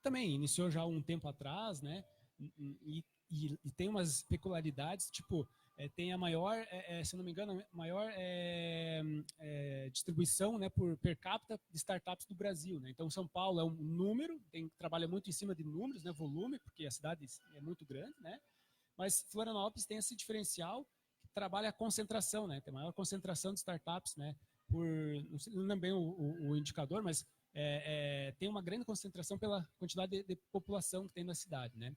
também iniciou já um tempo atrás, né? E tem umas peculiaridades, tipo, tem a maior, se não me engano, a maior distribuição, né, por per capita de startups do Brasil, né? Então, São Paulo é um número, trabalha muito em cima de números, né, volume, porque a cidade é muito grande, né? Mas Florianópolis tem esse diferencial que trabalha a concentração, né? Tem a maior concentração de startups, né? Não lembro bem o indicador, mas tem uma grande concentração pela quantidade de população que tem na cidade, né?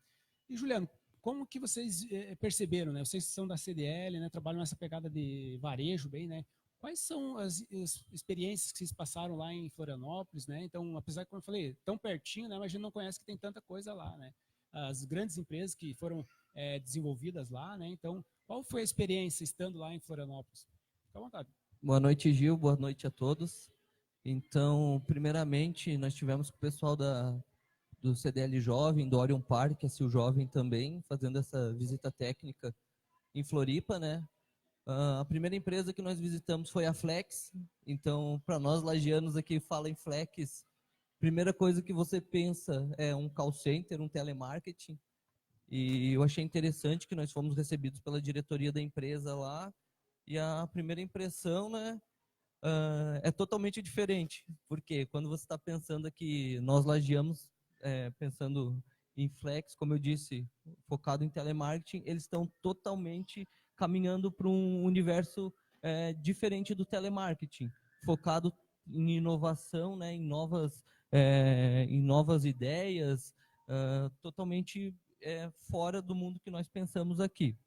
E, Juliano, como que vocês perceberam, né? Vocês são da CDL, né? Trabalham nessa pegada de varejo bem, né? Quais são as experiências que vocês passaram lá em Florianópolis, né? Então, apesar que, como eu falei, tão pertinho, né? Mas a gente não conhece que tem tanta coisa lá, né? As grandes empresas que foram desenvolvidas lá, né? Então, qual foi a experiência estando lá em Florianópolis? Fica à vontade. Boa noite, Gil. Boa noite a todos. Então, primeiramente, nós tivemos com o pessoal do CDL Jovem, do Orion Park, a Sil Jovem também, fazendo essa visita técnica em Floripa, né? A primeira empresa que nós visitamos foi a Flex. Então, para nós lagianos aqui, fala em Flex, primeira coisa que você pensa é um call center, um telemarketing. E eu achei interessante que nós fomos recebidos pela diretoria da empresa lá. E a primeira impressão, né, é totalmente diferente. Porque quando você está pensando aqui, nós lagiamos, pensando em Flex, como eu disse, focado em telemarketing, eles estão totalmente caminhando para um universo diferente do telemarketing, focado em inovação, né, em novas ideias, totalmente fora do mundo que nós pensamos aqui.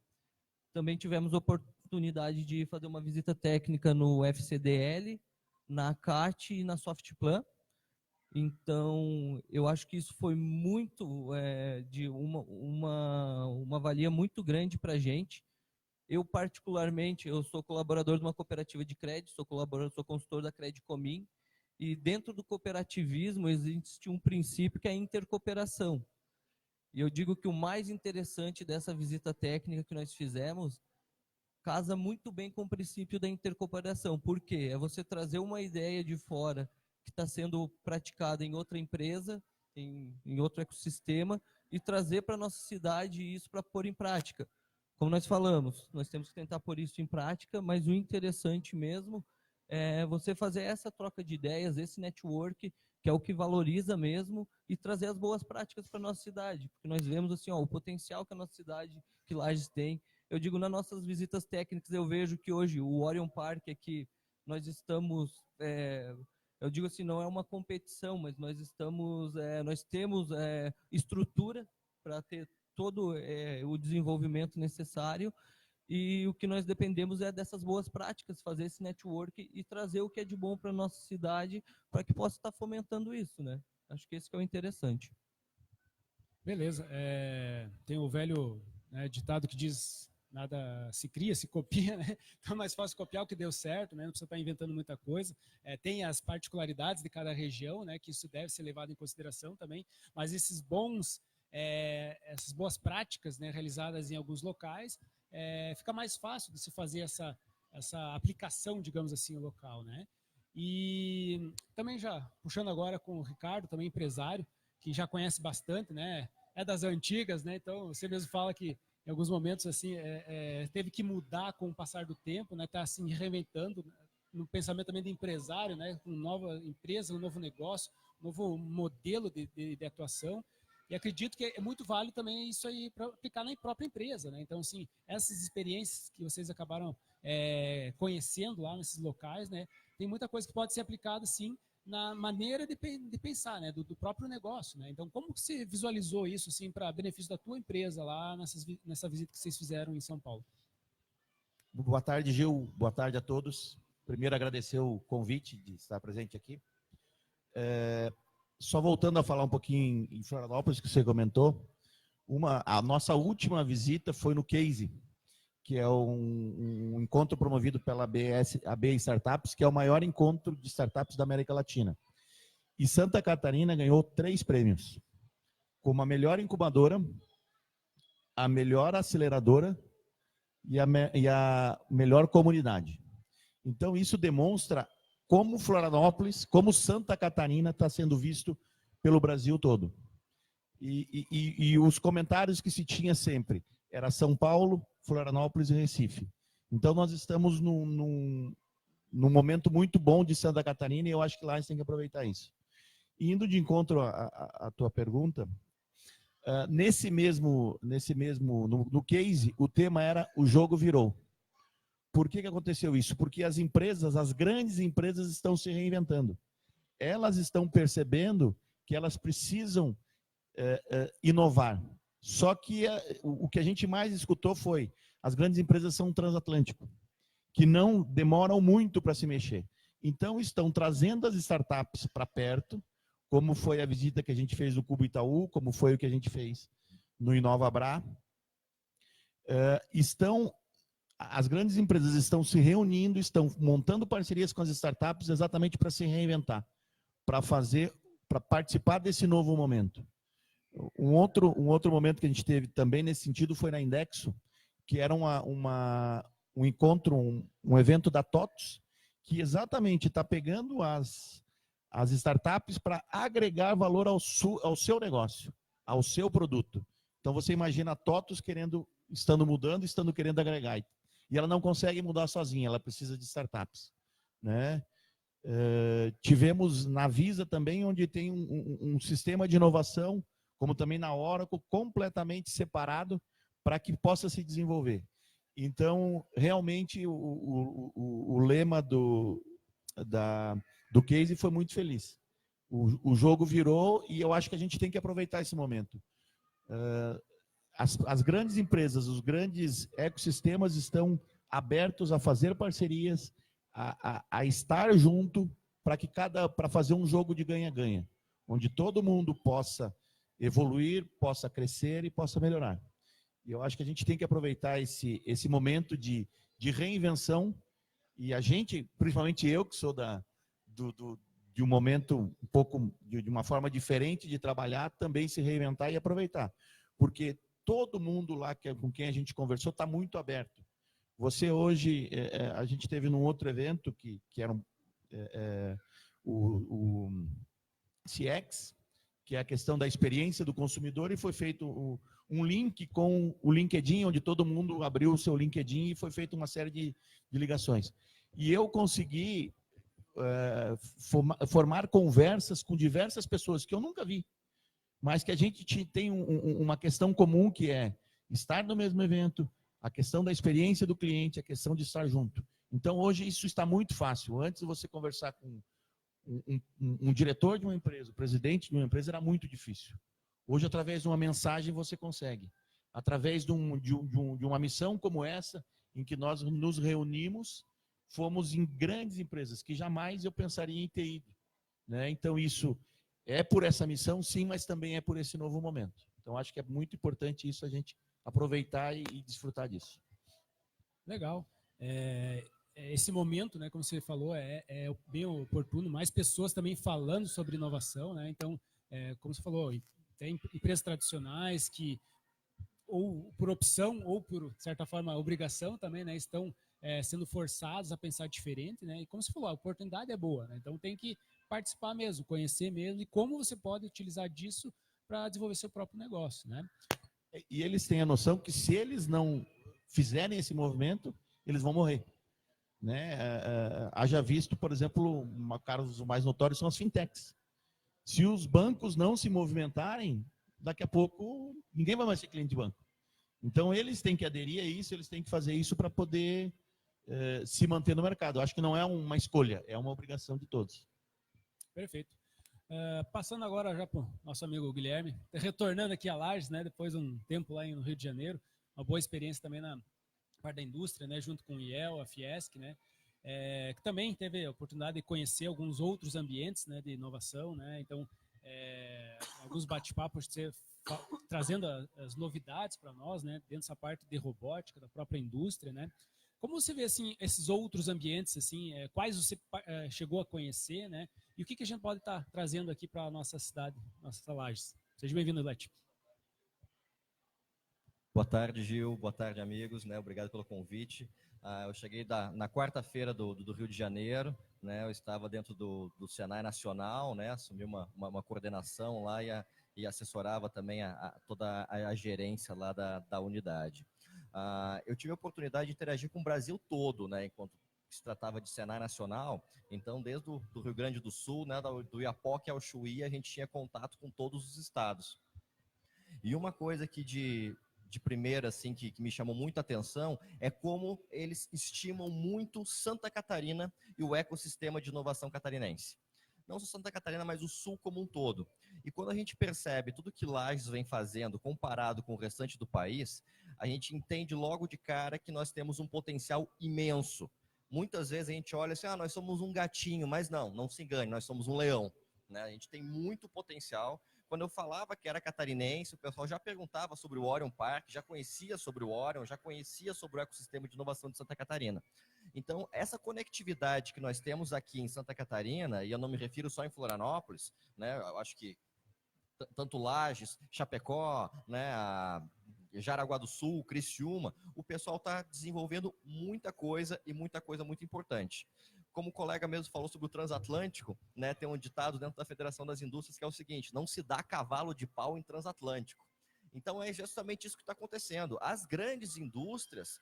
Também tivemos oportunidade de fazer uma visita técnica no FCDL, na CAT e na Softplan. Então, eu acho que isso foi muito, de uma valia muito grande para a gente. Eu, particularmente, eu sou colaborador de uma cooperativa de crédito, sou consultor da Credicomim, e dentro do cooperativismo existe um princípio que é a intercooperação. E eu digo que o mais interessante dessa visita técnica que nós fizemos casa muito bem com o princípio da intercooperação. Por quê? É você trazer uma ideia de fora que está sendo praticada em outra empresa, em outro ecossistema, e trazer para a nossa cidade isso para pôr em prática. Como nós falamos, nós temos que tentar pôr isso em prática, mas o interessante mesmo é você fazer essa troca de ideias, esse network, que é o que valoriza mesmo, e trazer as boas práticas para a nossa cidade. Porque nós vemos assim, o potencial que a nossa cidade, que Lages tem. Eu digo, nas nossas visitas técnicas, eu vejo que hoje o Orion Park aqui, nós estamos, eu digo assim, não é uma competição, mas nós temos estrutura para ter todo o desenvolvimento necessário, e o que nós dependemos é dessas boas práticas, fazer esse network e trazer o que é de bom para a nossa cidade, para que possa estar fomentando isso, né? Acho que esse que é o interessante. Beleza. Tem o velho, né, ditado que diz: nada se cria, se copia, né? Então é mais fácil copiar o que deu certo, né? Não precisa estar inventando muita coisa. Tem as particularidades de cada região, né? Que isso deve ser levado em consideração também. Mas essas boas práticas, né, realizadas em alguns locais, fica mais fácil de se fazer essa aplicação, digamos assim, local, né? E também já puxando agora com o Ricardo, também empresário, que já conhece bastante, né? É das antigas, né? Então você mesmo fala que em alguns momentos assim teve que mudar com o passar do tempo, né? Tá assim reinventando no pensamento também de empresário, né? Com nova empresa, um novo negócio, um novo modelo de atuação. E acredito que é muito válido também isso aí para aplicar na própria empresa, né? Então, assim, essas experiências que vocês acabaram conhecendo lá nesses locais, né? Tem muita coisa que pode ser aplicada, sim, na maneira de pensar, né? Do próprio negócio, né? Então, como que você visualizou isso, assim, para benefício da tua empresa lá nessa visita que vocês fizeram em São Paulo? Boa tarde, Gil. Boa tarde a todos. Primeiro, agradecer o convite de estar presente aqui. Só voltando a falar um pouquinho em Florianópolis, que você comentou, a nossa última visita foi no Case, que é um encontro promovido pela AB Startups, que é o maior encontro de startups da América Latina. E Santa Catarina ganhou 3 prêmios, como a melhor incubadora, a melhor aceleradora e a melhor comunidade. Então, isso demonstra como Florianópolis, como Santa Catarina está sendo visto pelo Brasil todo. E os comentários que se tinha sempre era São Paulo, Florianópolis e Recife. Então, nós estamos num momento muito bom de Santa Catarina e eu acho que lá a gente tem que aproveitar isso. E indo de encontro à tua pergunta, no case, o tema era o jogo virou. Por que aconteceu isso? Porque as empresas, as grandes empresas estão se reinventando. Elas estão percebendo que elas precisam inovar. Só que o que a gente mais escutou foi as grandes empresas são transatlântico, que não demoram muito para se mexer. Então, estão trazendo as startups para perto, como foi a visita que a gente fez no Cubo Itaú, como foi o que a gente fez no InovaBrá. As grandes empresas estão se reunindo, estão montando parcerias com as startups exatamente para se reinventar, para participar desse novo momento. Um outro momento que a gente teve também nesse sentido foi na Indexo, que era um encontro, um evento da TOTOS, que exatamente está pegando as startups para agregar valor ao seu negócio, ao seu produto. Então, você imagina a TOTOS estando mudando, estando querendo agregar. E ela não consegue mudar sozinha, ela precisa de startups, né? Tivemos na Visa também, onde tem um sistema de inovação, como também na Oracle, completamente separado para que possa se desenvolver. Então, realmente, o lema do case foi muito feliz. O jogo virou e eu acho que a gente tem que aproveitar esse momento. As grandes empresas, os grandes ecossistemas estão abertos a fazer parcerias, a estar junto para fazer um jogo de ganha-ganha, onde todo mundo possa evoluir, possa crescer e possa melhorar. E eu acho que a gente tem que aproveitar esse momento de reinvenção, e a gente, principalmente eu, que sou de um momento um pouco, de uma forma diferente de trabalhar, também se reinventar e aproveitar. Porque todo mundo lá com quem a gente conversou está muito aberto. Você hoje, a gente teve num outro evento, que era o CX, que é a questão da experiência do consumidor, e foi feito um link com o LinkedIn, onde todo mundo abriu o seu LinkedIn e foi feita uma série de ligações. E eu consegui formar conversas com diversas pessoas que eu nunca vi, mas que a gente tem uma questão comum, que é estar no mesmo evento, a questão da experiência do cliente, a questão de estar junto. Então, hoje, isso está muito fácil. Antes, você conversar com um diretor de uma empresa, o presidente de uma empresa, era muito difícil. Hoje, através de uma mensagem, você consegue. Através de uma missão como essa, em que nós nos reunimos, fomos em grandes empresas, que jamais eu pensaria em ter ido, né? Então, isso é por essa missão, sim, mas também é por esse novo momento. Então, acho que é muito importante isso, a gente aproveitar e desfrutar disso. Legal. Esse momento, né, como você falou, é bem oportuno, mais pessoas também falando sobre inovação, né? Então, como você falou, tem empresas tradicionais que, ou por opção, ou por certa forma, obrigação também, né, estão sendo forçados a pensar diferente, né? E como você falou, a oportunidade é boa, né? Então tem que participar mesmo, conhecer mesmo, e como você pode utilizar disso para desenvolver seu próprio negócio, né? E eles têm a noção que se eles não fizerem esse movimento, eles vão morrer, né? Haja visto, por exemplo, casos mais notórios são as fintechs. Se os bancos não se movimentarem, daqui a pouco ninguém vai mais ser cliente de banco. Então, eles têm que aderir a isso, eles têm que fazer isso para poder se manter no mercado. Eu acho que não é uma escolha, é uma obrigação de todos. Perfeito. Passando agora já para o nosso amigo Guilherme, retornando aqui a Lages, né, depois de um tempo lá no Rio de Janeiro, uma boa experiência também na parte da indústria, né, junto com o IEL, a Fiesc, né, que também teve a oportunidade de conhecer alguns outros ambientes, né, de inovação, né, então alguns bate-papos trazendo as novidades para nós, né, dentro dessa parte de robótica da própria indústria, né. Como você vê assim esses outros ambientes, assim, quais você chegou a conhecer, né? E o que a gente pode estar trazendo aqui para a nossa cidade, nossas Lages? Seja bem-vindo, Leti. Boa tarde, Gil. Boa tarde, amigos. Né? Obrigado pelo convite. Eu cheguei na quarta-feira do Rio de Janeiro. Né? Eu estava dentro do Senai Nacional, né? Assumi uma coordenação lá e e assessorava também toda a gerência lá da unidade. Eu tive a oportunidade de interagir com o Brasil todo, né, enquanto se tratava de Senai Nacional. Então, desde o Rio Grande do Sul, né, do Iapoque ao Chuí, a gente tinha contato com todos os estados. E uma coisa que de primeira, assim, que me chamou muita atenção é como eles estimam muito Santa Catarina e o ecossistema de inovação catarinense. Não só Santa Catarina, mas o Sul como um todo. E quando a gente percebe tudo que Lages vem fazendo comparado com o restante do país, a gente entende logo de cara que nós temos um potencial imenso. Muitas vezes a gente olha assim, nós somos um gatinho, mas não se engane, nós somos um leão, né? A gente tem muito potencial. Quando eu falava que era catarinense, o pessoal já perguntava sobre o Orion Park, já conhecia sobre o Orion, já conhecia sobre o ecossistema de inovação de Santa Catarina. Então, essa conectividade que nós temos aqui em Santa Catarina, e eu não me refiro só em Florianópolis, né? Eu acho que tanto Lages, Chapecó, né, Jaraguá do Sul, Criciúma, o pessoal está desenvolvendo muita coisa e muita coisa muito importante. Como o colega mesmo falou sobre o transatlântico, né, tem um ditado dentro da Federação das Indústrias que é o seguinte: não se dá cavalo de pau em transatlântico. Então é justamente isso que está acontecendo. As grandes indústrias,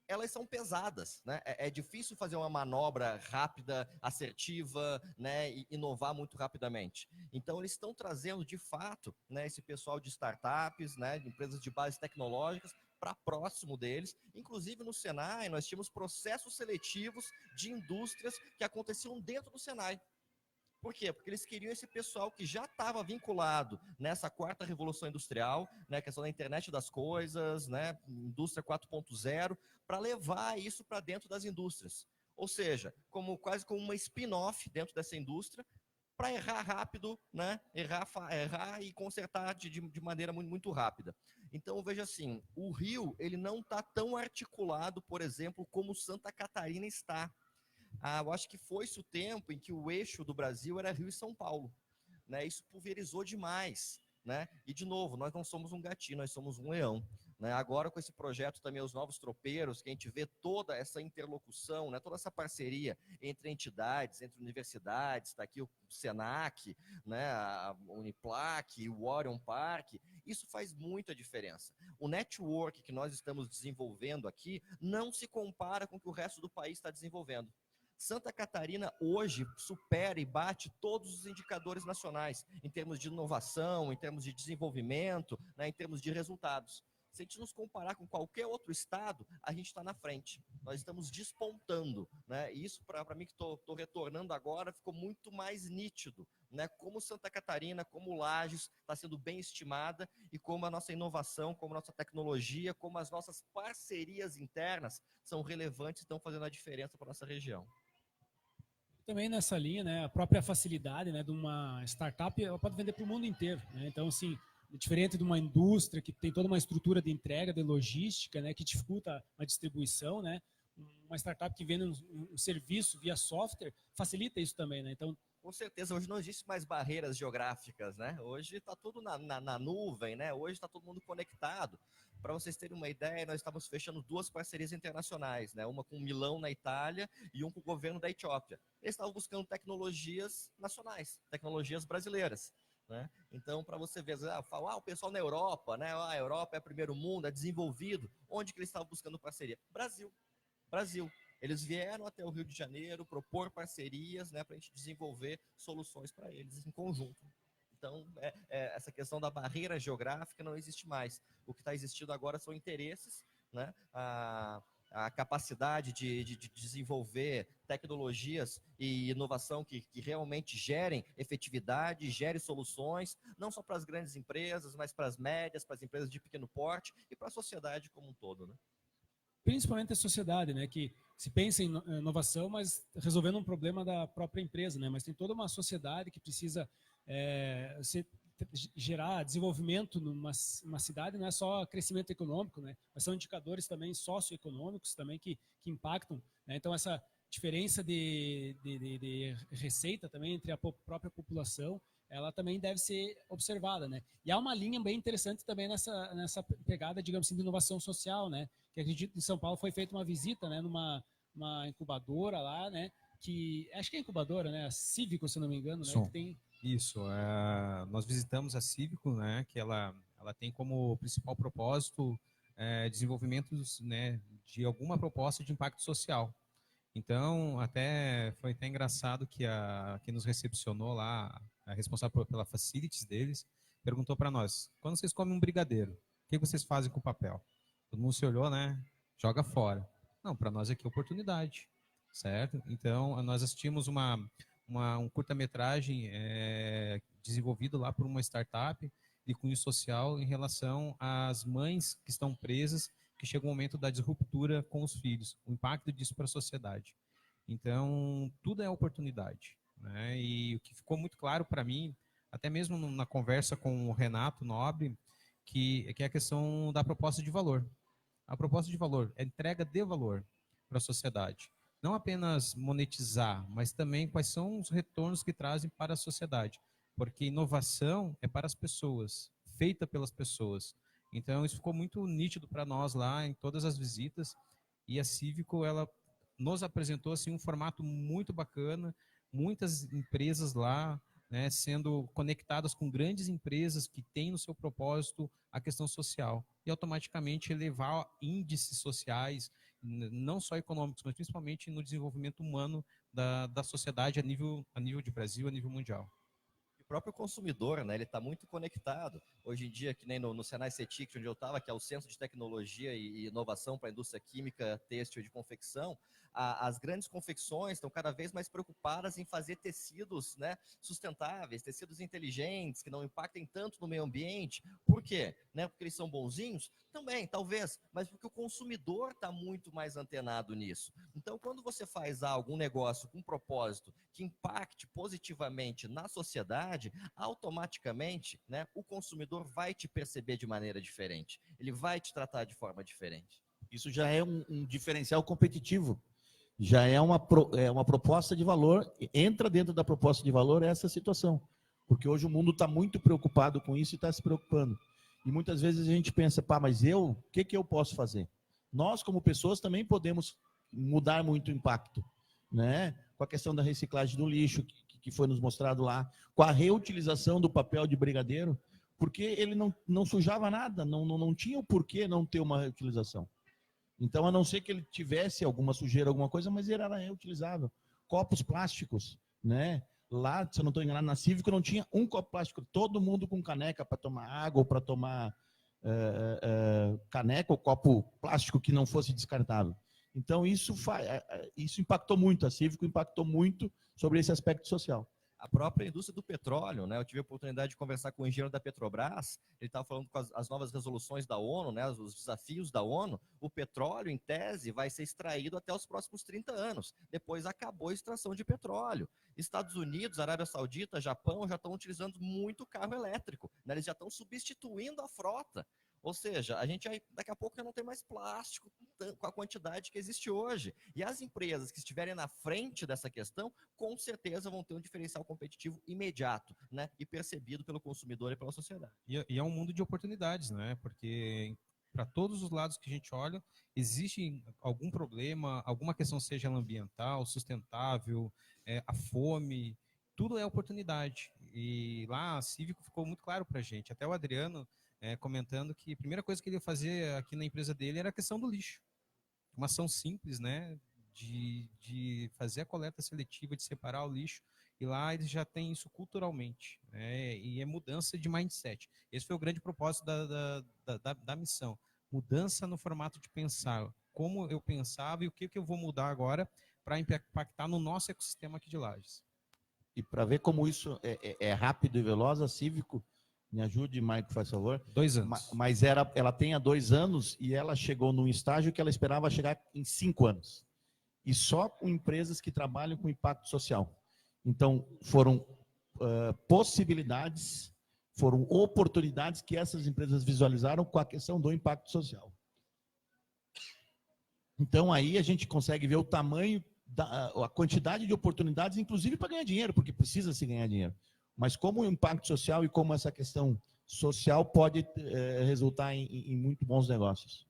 elas são pesadas, né? É difícil fazer uma manobra rápida, assertiva, né, e inovar muito rapidamente. Então eles estão trazendo de fato, né, esse pessoal de startups, né, de empresas de base tecnológicas para próximo deles. Inclusive no Senai nós tínhamos processos seletivos de indústrias que aconteciam dentro do Senai. Por quê? Porque eles queriam esse pessoal que já estava vinculado nessa quarta revolução industrial, né, questão da internet das coisas, né, indústria 4.0, para levar isso para dentro das indústrias. Ou seja, quase como uma spin-off dentro dessa indústria, para errar rápido, né, errar e consertar de maneira muito, muito rápida. Então, veja assim, o Rio ele não está tão articulado, por exemplo, como Santa Catarina está. Eu acho que foi-se o tempo em que o eixo do Brasil era Rio e São Paulo, né? Isso pulverizou demais, né? E, de novo, nós não somos um gatinho, nós somos um leão, né? Agora, com esse projeto também, os Novos Tropeiros, que a gente vê toda essa interlocução, né? Toda essa parceria entre entidades, entre universidades, está aqui o Senac, né? A Uniplac, o Orion Park, isso faz muita diferença. O network que nós estamos desenvolvendo aqui não se compara com o que o resto do país está desenvolvendo. Santa Catarina hoje supera e bate todos os indicadores nacionais, em termos de inovação, em termos de desenvolvimento, né, em termos de resultados. Se a gente nos comparar com qualquer outro estado, a gente está na frente. Nós estamos despontando, né? E isso, para mim, que estou retornando agora, ficou muito mais nítido, né? Como Santa Catarina, como Lages está sendo bem estimada e como a nossa inovação, como a nossa tecnologia, como as nossas parcerias internas são relevantes e estão fazendo a diferença para a nossa região. Também nessa linha, né, a própria facilidade, né, de uma startup, ela pode vender para o mundo inteiro, né? Então, assim, diferente de uma indústria que tem toda uma estrutura de entrega, de logística, né, que dificulta a distribuição, né? Uma startup que vende um serviço via software facilita isso também, né? Então, com certeza, hoje não existe mais barreiras geográficas, né? Hoje está tudo na nuvem, né? Hoje está todo mundo conectado. Para vocês terem uma ideia, nós estamos fechando 2 parcerias internacionais, né? Uma com Milão, na Itália, e um com o governo da Etiópia. Eles estavam buscando tecnologias nacionais, tecnologias brasileiras, né? Então, para você ver, o pessoal na Europa, né? A Europa é primeiro mundo, é desenvolvido. Onde que eles estavam buscando parceria? Brasil. Eles vieram até o Rio de Janeiro propor parcerias, né, para a gente desenvolver soluções para eles em conjunto. Então, essa questão da barreira geográfica não existe mais. O que está existindo agora são interesses, né, a capacidade de desenvolver tecnologias e inovação que realmente gerem efetividade, gerem soluções, não só para as grandes empresas, mas para as médias, para as empresas de pequeno porte e para a sociedade como um todo, né? Principalmente a sociedade, né, que se pensa em inovação, mas resolvendo um problema da própria empresa, né, mas tem toda uma sociedade que precisa gerar desenvolvimento numa cidade, não é só crescimento econômico, né, mas são indicadores também socioeconômicos também que impactam, né, então essa diferença de receita também entre a própria população, ela também deve ser observada, né? E há uma linha bem interessante também nessa pegada, digamos assim, de inovação social, né? Que acredito em São Paulo foi feita uma visita, né? Numa incubadora lá, né? Que acho que é incubadora, né? A Cívico, se não me engano, né? Que tem Isso, nós visitamos a Cívico, né, que ela tem como principal propósito desenvolvimento, né, de alguma proposta de impacto social. Então, foi até engraçado que quem nos recepcionou lá, a responsável pela facilities deles, perguntou para nós, quando vocês comem um brigadeiro, o que vocês fazem com o papel? Todo mundo se olhou, né? Joga fora. Não, para nós aqui é oportunidade, certo? Então, nós assistimos um curta-metragem desenvolvido lá por uma startup de cunho social em relação às mães que estão presas, que chega o momento da disruptura com os filhos, o impacto disso para a sociedade. Então, tudo é oportunidade, né? E o que ficou muito claro para mim, até mesmo na conversa com o Renato Nobre, que é a questão da proposta de valor. A proposta de valor é entrega de valor para a sociedade. Não apenas monetizar, mas também quais são os retornos que trazem para a sociedade. Porque inovação é para as pessoas, feita pelas pessoas. Então, isso ficou muito nítido para nós lá em todas as visitas. E a Cívico, ela nos apresentou assim, um formato muito bacana, muitas empresas lá, né, sendo conectadas com grandes empresas que têm no seu propósito a questão social. E automaticamente elevar índices sociais, não só econômicos, mas principalmente no desenvolvimento humano da sociedade a nível de Brasil, a nível mundial. O próprio consumidor, né, ele está muito conectado. Hoje em dia, que nem no Senai CETIC, onde eu estava, que é o Centro de Tecnologia e Inovação para a Indústria Química, Têxtil e de Confecção, as grandes confecções estão cada vez mais preocupadas em fazer tecidos, né, sustentáveis, tecidos inteligentes, que não impactem tanto no meio ambiente. Por quê? Né, porque eles são bonzinhos? Também, talvez, mas porque o consumidor está muito mais antenado nisso. Então, quando você faz algum negócio com um propósito que impacte positivamente na sociedade, automaticamente, né, o consumidor vai te perceber de maneira diferente. Ele vai te tratar de forma diferente. Isso já é um diferencial competitivo. Já é uma proposta de valor, entra dentro da proposta de valor essa situação. Porque hoje o mundo está muito preocupado com isso e está se preocupando. E muitas vezes a gente pensa, mas o que eu posso fazer? Nós, como pessoas, também podemos mudar muito o impacto, né? Com a questão da reciclagem do lixo, que foi nos mostrado lá, com a reutilização do papel de brigadeiro, porque ele não sujava nada, não tinha o porquê não ter uma reutilização. Então, a não ser que ele tivesse alguma sujeira, alguma coisa, mas ele era reutilizável. Copos plásticos, né? Lá, se eu não estou enganado, na Cívico não tinha um copo plástico, todo mundo com caneca para tomar água ou para tomar caneca ou copo plástico que não fosse descartável. Então, isso impactou muito, a Cívico impactou muito sobre esse aspecto social. A própria indústria do petróleo, né? Eu tive a oportunidade de conversar com o engenheiro da Petrobras, ele estava falando com as novas resoluções da ONU, né? Os desafios da ONU, o petróleo, em tese, vai ser extraído até os próximos 30 anos. Depois acabou a extração de petróleo. Estados Unidos, Arábia Saudita, Japão já estão utilizando muito carro elétrico, né? Eles já estão substituindo a frota. Ou seja, a gente daqui a pouco já não tem mais plástico com a quantidade que existe hoje. E as empresas que estiverem na frente dessa questão, com certeza vão ter um diferencial competitivo imediato, né? E percebido pelo consumidor e pela sociedade. E é um mundo de oportunidades, né? Porque para todos os lados que a gente olha, existe algum problema, alguma questão, seja ela ambiental, sustentável, a fome, tudo é oportunidade. E lá a Cívico ficou muito claro para a gente. Até o Adriano comentando que a primeira coisa que ele ia fazer aqui na empresa dele era a questão do lixo. Uma ação simples, né, de fazer a coleta seletiva, de separar o lixo, e lá eles já têm isso culturalmente, né, e é mudança de mindset. Esse foi o grande propósito da missão, mudança no formato de pensar, como eu pensava e o que eu vou mudar agora para impactar no nosso ecossistema aqui de Lages. E para ver como isso é rápido e veloz, a Cívico, me ajude, Maico, faz favor. 2 anos. Mas ela tem há 2 anos e ela chegou num estágio que ela esperava chegar em 5 anos. E só com empresas que trabalham com impacto social. Então, foram possibilidades, foram oportunidades que essas empresas visualizaram com a questão do impacto social. Então, aí a gente consegue ver o tamanho, a quantidade de oportunidades, inclusive para ganhar dinheiro, porque precisa se ganhar dinheiro. Mas como o impacto social e como essa questão social pode resultar em muito bons negócios.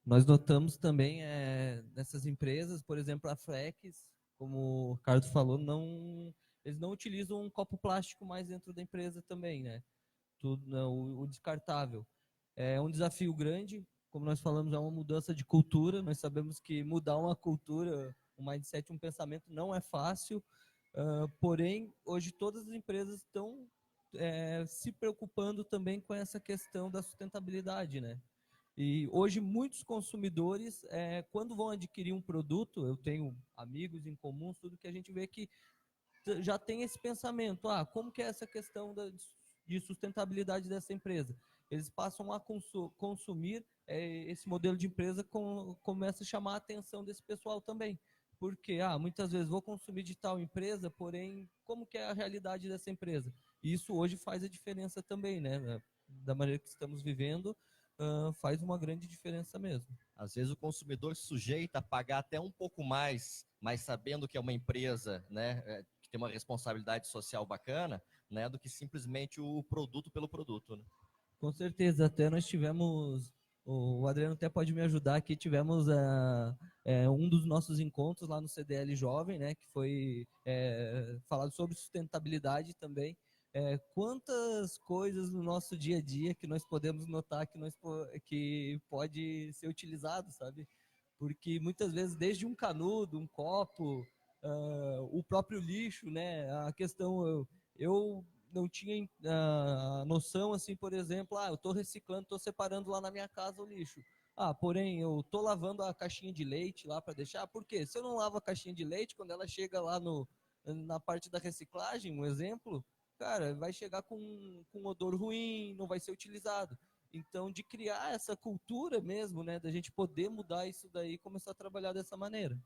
Nós notamos também nessas empresas, por exemplo, a Flex, como o Ricardo falou, eles não utilizam um copo plástico mais dentro da empresa também, né? Tudo, não, o descartável. É um desafio grande, como nós falamos, é uma mudança de cultura. Nós sabemos que mudar uma cultura, um mindset, um pensamento não é fácil, porém, hoje todas as empresas estão se preocupando também com essa questão da sustentabilidade, né? E hoje muitos consumidores, quando vão adquirir um produto, eu tenho amigos em comum, tudo que a gente vê que já tem esse pensamento, como que é essa questão de sustentabilidade dessa empresa? Eles passam a consumir esse modelo de empresa, começa a chamar a atenção desse pessoal também. Porque, muitas vezes vou consumir de tal empresa, porém, como que é a realidade dessa empresa? E isso hoje faz a diferença também, né? Da maneira que estamos vivendo, faz uma grande diferença mesmo. Às vezes o consumidor se sujeita a pagar até um pouco mais, mas sabendo que é uma empresa, né, que tem uma responsabilidade social bacana, né, do que simplesmente o produto pelo produto, né? Com certeza, até nós tivemos, o Adriano até pode me ajudar aqui, tivemos um dos nossos encontros lá no CDL Jovem, né, que foi falado sobre sustentabilidade também. Quantas coisas no nosso dia a dia que nós podemos notar que pode ser utilizado, sabe? Porque muitas vezes, desde um canudo, um copo, o próprio lixo, né? A questão, eu não tinha noção, assim, por exemplo, eu estou reciclando, estou separando lá na minha casa o lixo. Porém, eu estou lavando a caixinha de leite lá para deixar, por quê? Se eu não lavo a caixinha de leite, quando ela chega lá na parte da reciclagem, um exemplo, cara, vai chegar com um odor ruim, não vai ser utilizado. Então, de criar essa cultura mesmo, né, da gente poder mudar isso daí e começar a trabalhar dessa maneira.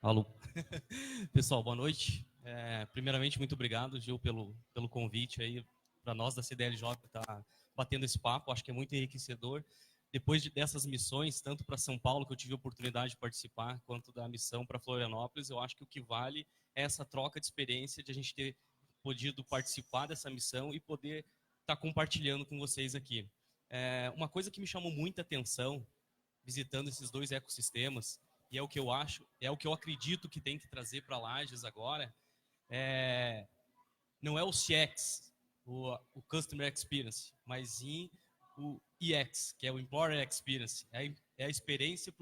Alô. Pessoal, boa noite. Primeiramente, muito obrigado, Gil, pelo convite aí para nós da CDLJ estar batendo esse papo. Acho que é muito enriquecedor. Depois dessas missões, tanto para São Paulo, que eu tive a oportunidade de participar, quanto da missão para Florianópolis, eu acho que o que vale é essa troca de experiência, de a gente ter podido participar dessa missão e poder estar compartilhando com vocês aqui. Uma coisa que me chamou muita atenção, visitando esses dois ecossistemas, e é o que eu acho, é o que eu acredito que tem que trazer para Lages agora, não é o CX, o Customer Experience, mas sim o EX, que é o Employer Experience, é a experiência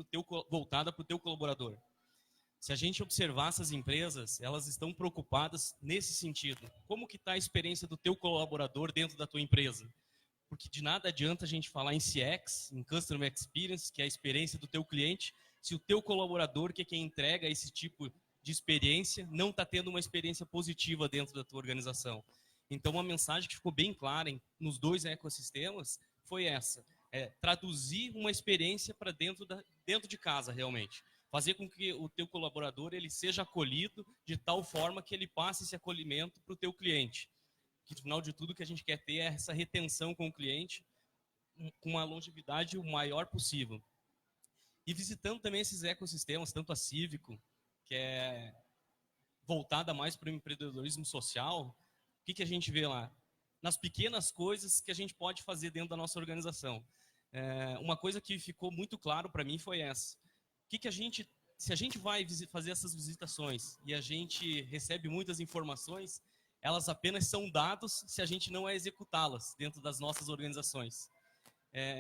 voltada para o teu colaborador. Se a gente observar essas empresas, elas estão preocupadas nesse sentido. Como que está a experiência do teu colaborador dentro da tua empresa? Porque de nada adianta a gente falar em CX, em Customer Experience, que é a experiência do teu cliente, se o teu colaborador, que é quem entrega esse tipo de experiência, não está tendo uma experiência positiva dentro da tua organização. Então, uma mensagem que ficou bem clara nos dois ecossistemas foi essa: traduzir uma experiência para dentro de casa, realmente. Fazer com que o teu colaborador ele seja acolhido de tal forma que ele passe esse acolhimento para o teu cliente. Que, no final de tudo, o que a gente quer ter é essa retenção com o cliente, com uma longevidade o maior possível. E visitando também esses ecossistemas, tanto a Cívico, que é voltada mais para o empreendedorismo social, o que a gente vê lá? Nas pequenas coisas que a gente pode fazer dentro da nossa organização. Uma coisa que ficou muito claro para mim foi essa. Se a gente vai fazer essas visitações e a gente recebe muitas informações, elas apenas são dados se a gente não executá-las dentro das nossas organizações.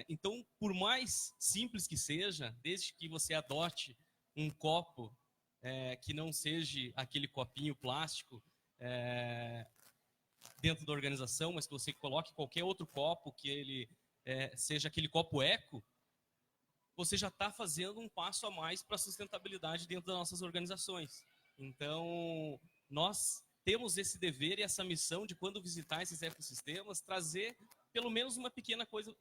Então, por mais simples que seja, desde que você adote um copo que não seja aquele copinho plástico dentro da organização, mas que você coloque qualquer outro copo, que ele seja aquele copo eco, você já está fazendo um passo a mais para a sustentabilidade dentro das nossas organizações. Então, nós temos esse dever e essa missão de, quando visitar esses ecossistemas, trazer pelo menos uma pequena coisa,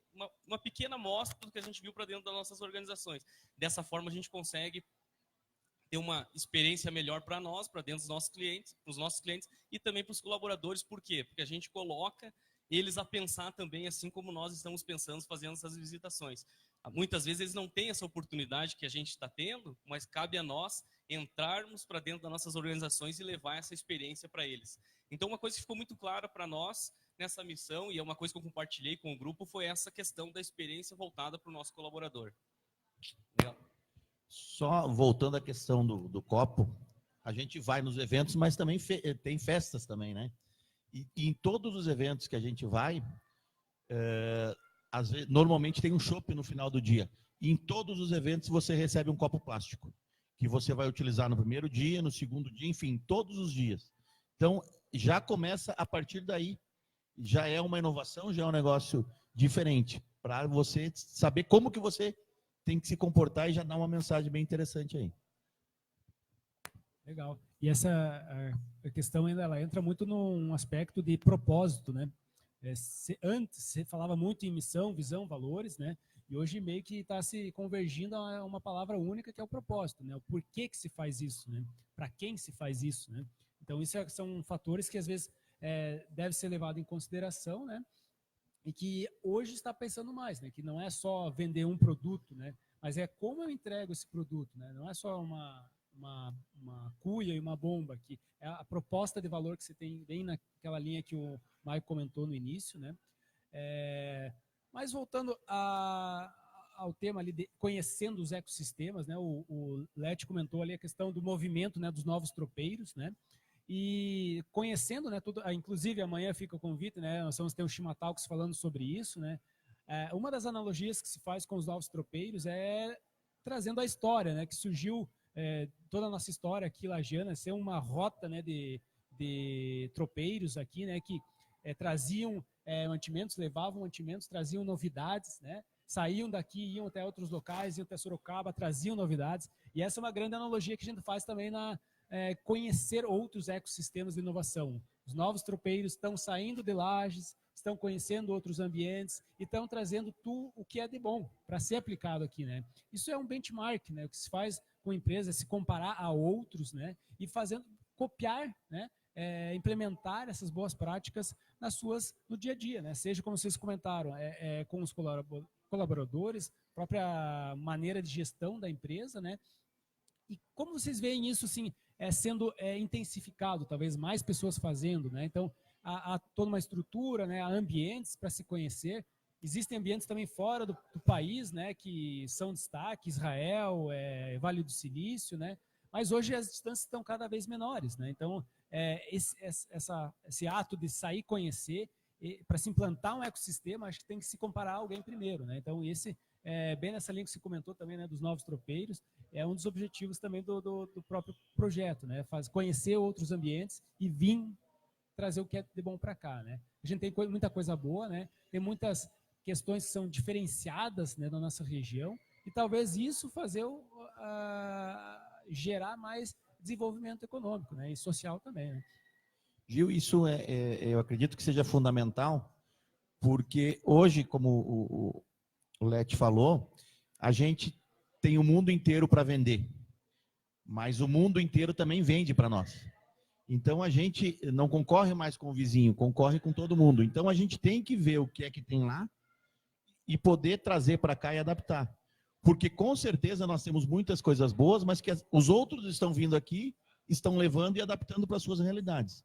uma pequena amostra do que a gente viu para dentro das nossas organizações. Dessa forma, a gente consegue ter uma experiência melhor para nós, para dentro dos nossos clientes e também para os colaboradores. Por quê? Porque a gente coloca eles a pensar também, assim como nós estamos pensando, fazendo essas visitações. Muitas vezes eles não têm essa oportunidade que a gente está tendo, mas cabe a nós entrarmos para dentro das nossas organizações e levar essa experiência para eles. Então, uma coisa que ficou muito clara para nós nessa missão, e é uma coisa que eu compartilhei com o grupo, foi essa questão da experiência voltada para o nosso colaborador. Legal. Só voltando à questão do copo, a gente vai nos eventos, mas também tem festas também, né? E em todos os eventos que a gente vai, às vezes, normalmente tem um chopp no final do dia. E em todos os eventos você recebe um copo plástico, que você vai utilizar no primeiro dia, no segundo dia, enfim, todos os dias. Então, já começa a partir daí, já é uma inovação, já é um negócio diferente, para você saber como que você tem que se comportar e já dar uma mensagem bem interessante aí. Legal. E essa a questão ainda ela entra muito num aspecto de propósito, né? Antes você falava muito em missão, visão, valores, né? E hoje meio que está se convergindo a uma palavra única que é o propósito, né? O porquê que se faz isso, né? Para quem se faz isso, né? Então isso são fatores que às vezes deve ser levado em consideração, né? E que hoje está pensando mais, né? Que não é só vender um produto, né? Mas é como eu entrego esse produto, né? Não é só uma cuia e uma bomba, que é a proposta de valor que você tem bem naquela linha que o Maicon comentou no início, né? Mas voltando ao tema ali de conhecendo os ecossistemas, né? O Leti comentou ali a questão do movimento, né? Dos novos tropeiros, né? E conhecendo, né? Tudo, inclusive amanhã fica o convite, né? Nós vamos ter um Chimatalks falando sobre isso, né? Uma das analogias que se faz com os novos tropeiros é trazendo a história, né? Que surgiu toda a nossa história aqui lagiana ser uma rota, né, de tropeiros aqui, né, que traziam mantimentos, levavam mantimentos, traziam novidades, né, saíam daqui, iam até outros locais, iam até Sorocaba, traziam novidades, e essa é uma grande analogia que a gente faz também na conhecer outros ecossistemas de inovação. Os novos tropeiros estão saindo de Lages, estão conhecendo outros ambientes e estão trazendo tudo o que é de bom para ser aplicado aqui, né? Isso é um benchmark, né? O que se faz com empresas, se comparar a outros, né? E fazendo, copiar, né? Implementar essas boas práticas no dia a dia, né? Seja como vocês comentaram, com os colaboradores, própria maneira de gestão da empresa, né? E como vocês veem isso, assim, sendo intensificado, talvez mais pessoas fazendo, né? Então, há toda uma estrutura, né? Há ambientes para se conhecer. Existem ambientes também fora do país, né? Que são destaque, Israel, Vale do Silício, né? Mas hoje as distâncias estão cada vez menores, né? Então, esse ato de sair conhecer, para se implantar um ecossistema, acho que tem que se comparar a alguém primeiro, né? Então, bem nessa linha que você comentou também, né? Dos novos tropeiros, é um dos objetivos também do próprio projeto, né? Conhecer outros ambientes e vir trazer o que é de bom para cá, né? A gente tem muita coisa boa, né? Tem muitas questões que são diferenciadas, né, na nossa região e talvez isso gerar mais desenvolvimento econômico, né? E social também, né? Gil, isso eu acredito que seja fundamental, porque hoje, como o Leti falou, a gente tem o mundo inteiro para vender, mas o mundo inteiro também vende para nós. Então, a gente não concorre mais com o vizinho, concorre com todo mundo. Então, a gente tem que ver o que é que tem lá e poder trazer para cá e adaptar. Porque, com certeza, nós temos muitas coisas boas, mas que os outros estão vindo aqui, estão levando e adaptando para as suas realidades.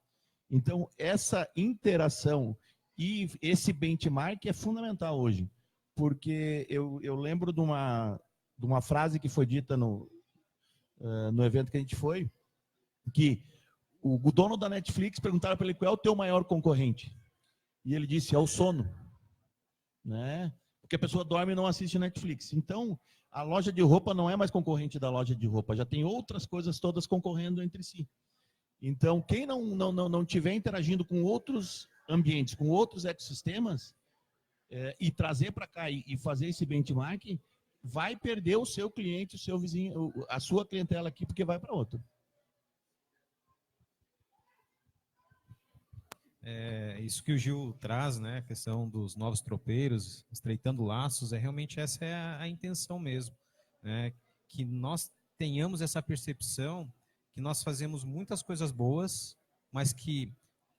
Então, essa interação e esse benchmark é fundamental hoje. Porque eu lembro de uma frase que foi dita no evento que a gente foi, que o dono da Netflix perguntaram para ele qual é o teu maior concorrente. E ele disse, é o sono. Né? Porque a pessoa dorme e não assiste Netflix. Então, a loja de roupa não é mais concorrente da loja de roupa, já tem outras coisas todas concorrendo entre si. Então, quem não estiver interagindo com outros ambientes, com outros ecossistemas, e trazer para cá e fazer esse benchmark, vai perder o seu cliente, o seu vizinho, a sua clientela aqui, porque vai para outro. Isso que o Gil traz, né, a questão dos novos tropeiros, estreitando laços, realmente essa é a intenção mesmo, né, que nós tenhamos essa percepção que nós fazemos muitas coisas boas, mas que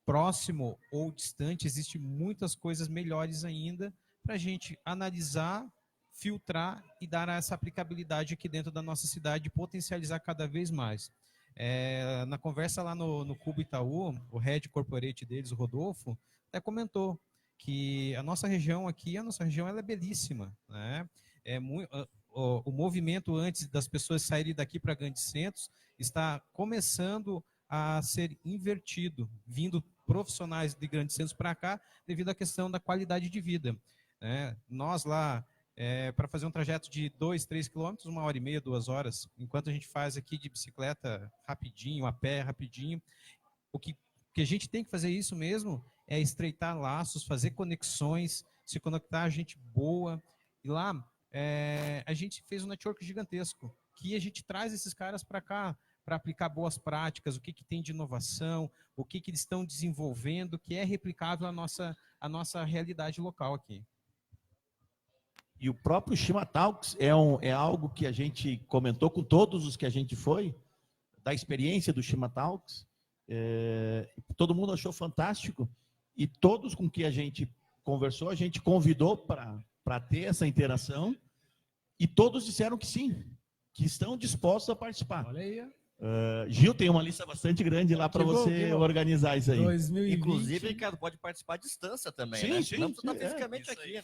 próximo ou distante existe muitas coisas melhores ainda para a gente analisar, filtrar e dar essa aplicabilidade aqui dentro da nossa cidade e potencializar cada vez mais. Na conversa lá no Cubo Itaú, o Head Corporate deles, o Rodolfo, até comentou que a nossa região aqui, ela é belíssima, né? o movimento antes das pessoas saírem daqui para grandes centros está começando a ser invertido, vindo profissionais de grandes centros para cá, devido à questão da qualidade de vida, né? Nós lá, para fazer um trajeto de 2, 3 quilômetros, 1h30, 2 horas, enquanto a gente faz aqui de bicicleta rapidinho, a pé rapidinho, o que a gente tem que fazer isso mesmo é estreitar laços, fazer conexões, se conectar a gente boa. E lá a gente fez um network gigantesco, que a gente traz esses caras para cá, para aplicar boas práticas, o que tem de inovação, o que eles estão desenvolvendo, que é replicável à nossa realidade local aqui. E o próprio Shima Talks é algo que a gente comentou com todos os que a gente foi, da experiência do Shima Talks. Todo mundo achou fantástico, e todos com que a gente conversou, a gente convidou para ter essa interação, e todos disseram que sim, que estão dispostos a participar. Olha aí. Gil, tem uma lista bastante grande lá para você organizar isso aí. 2020. Inclusive, Ricardo, pode participar à distância também, Sim, né? sim, Não precisa sim, estar fisicamente aqui, né?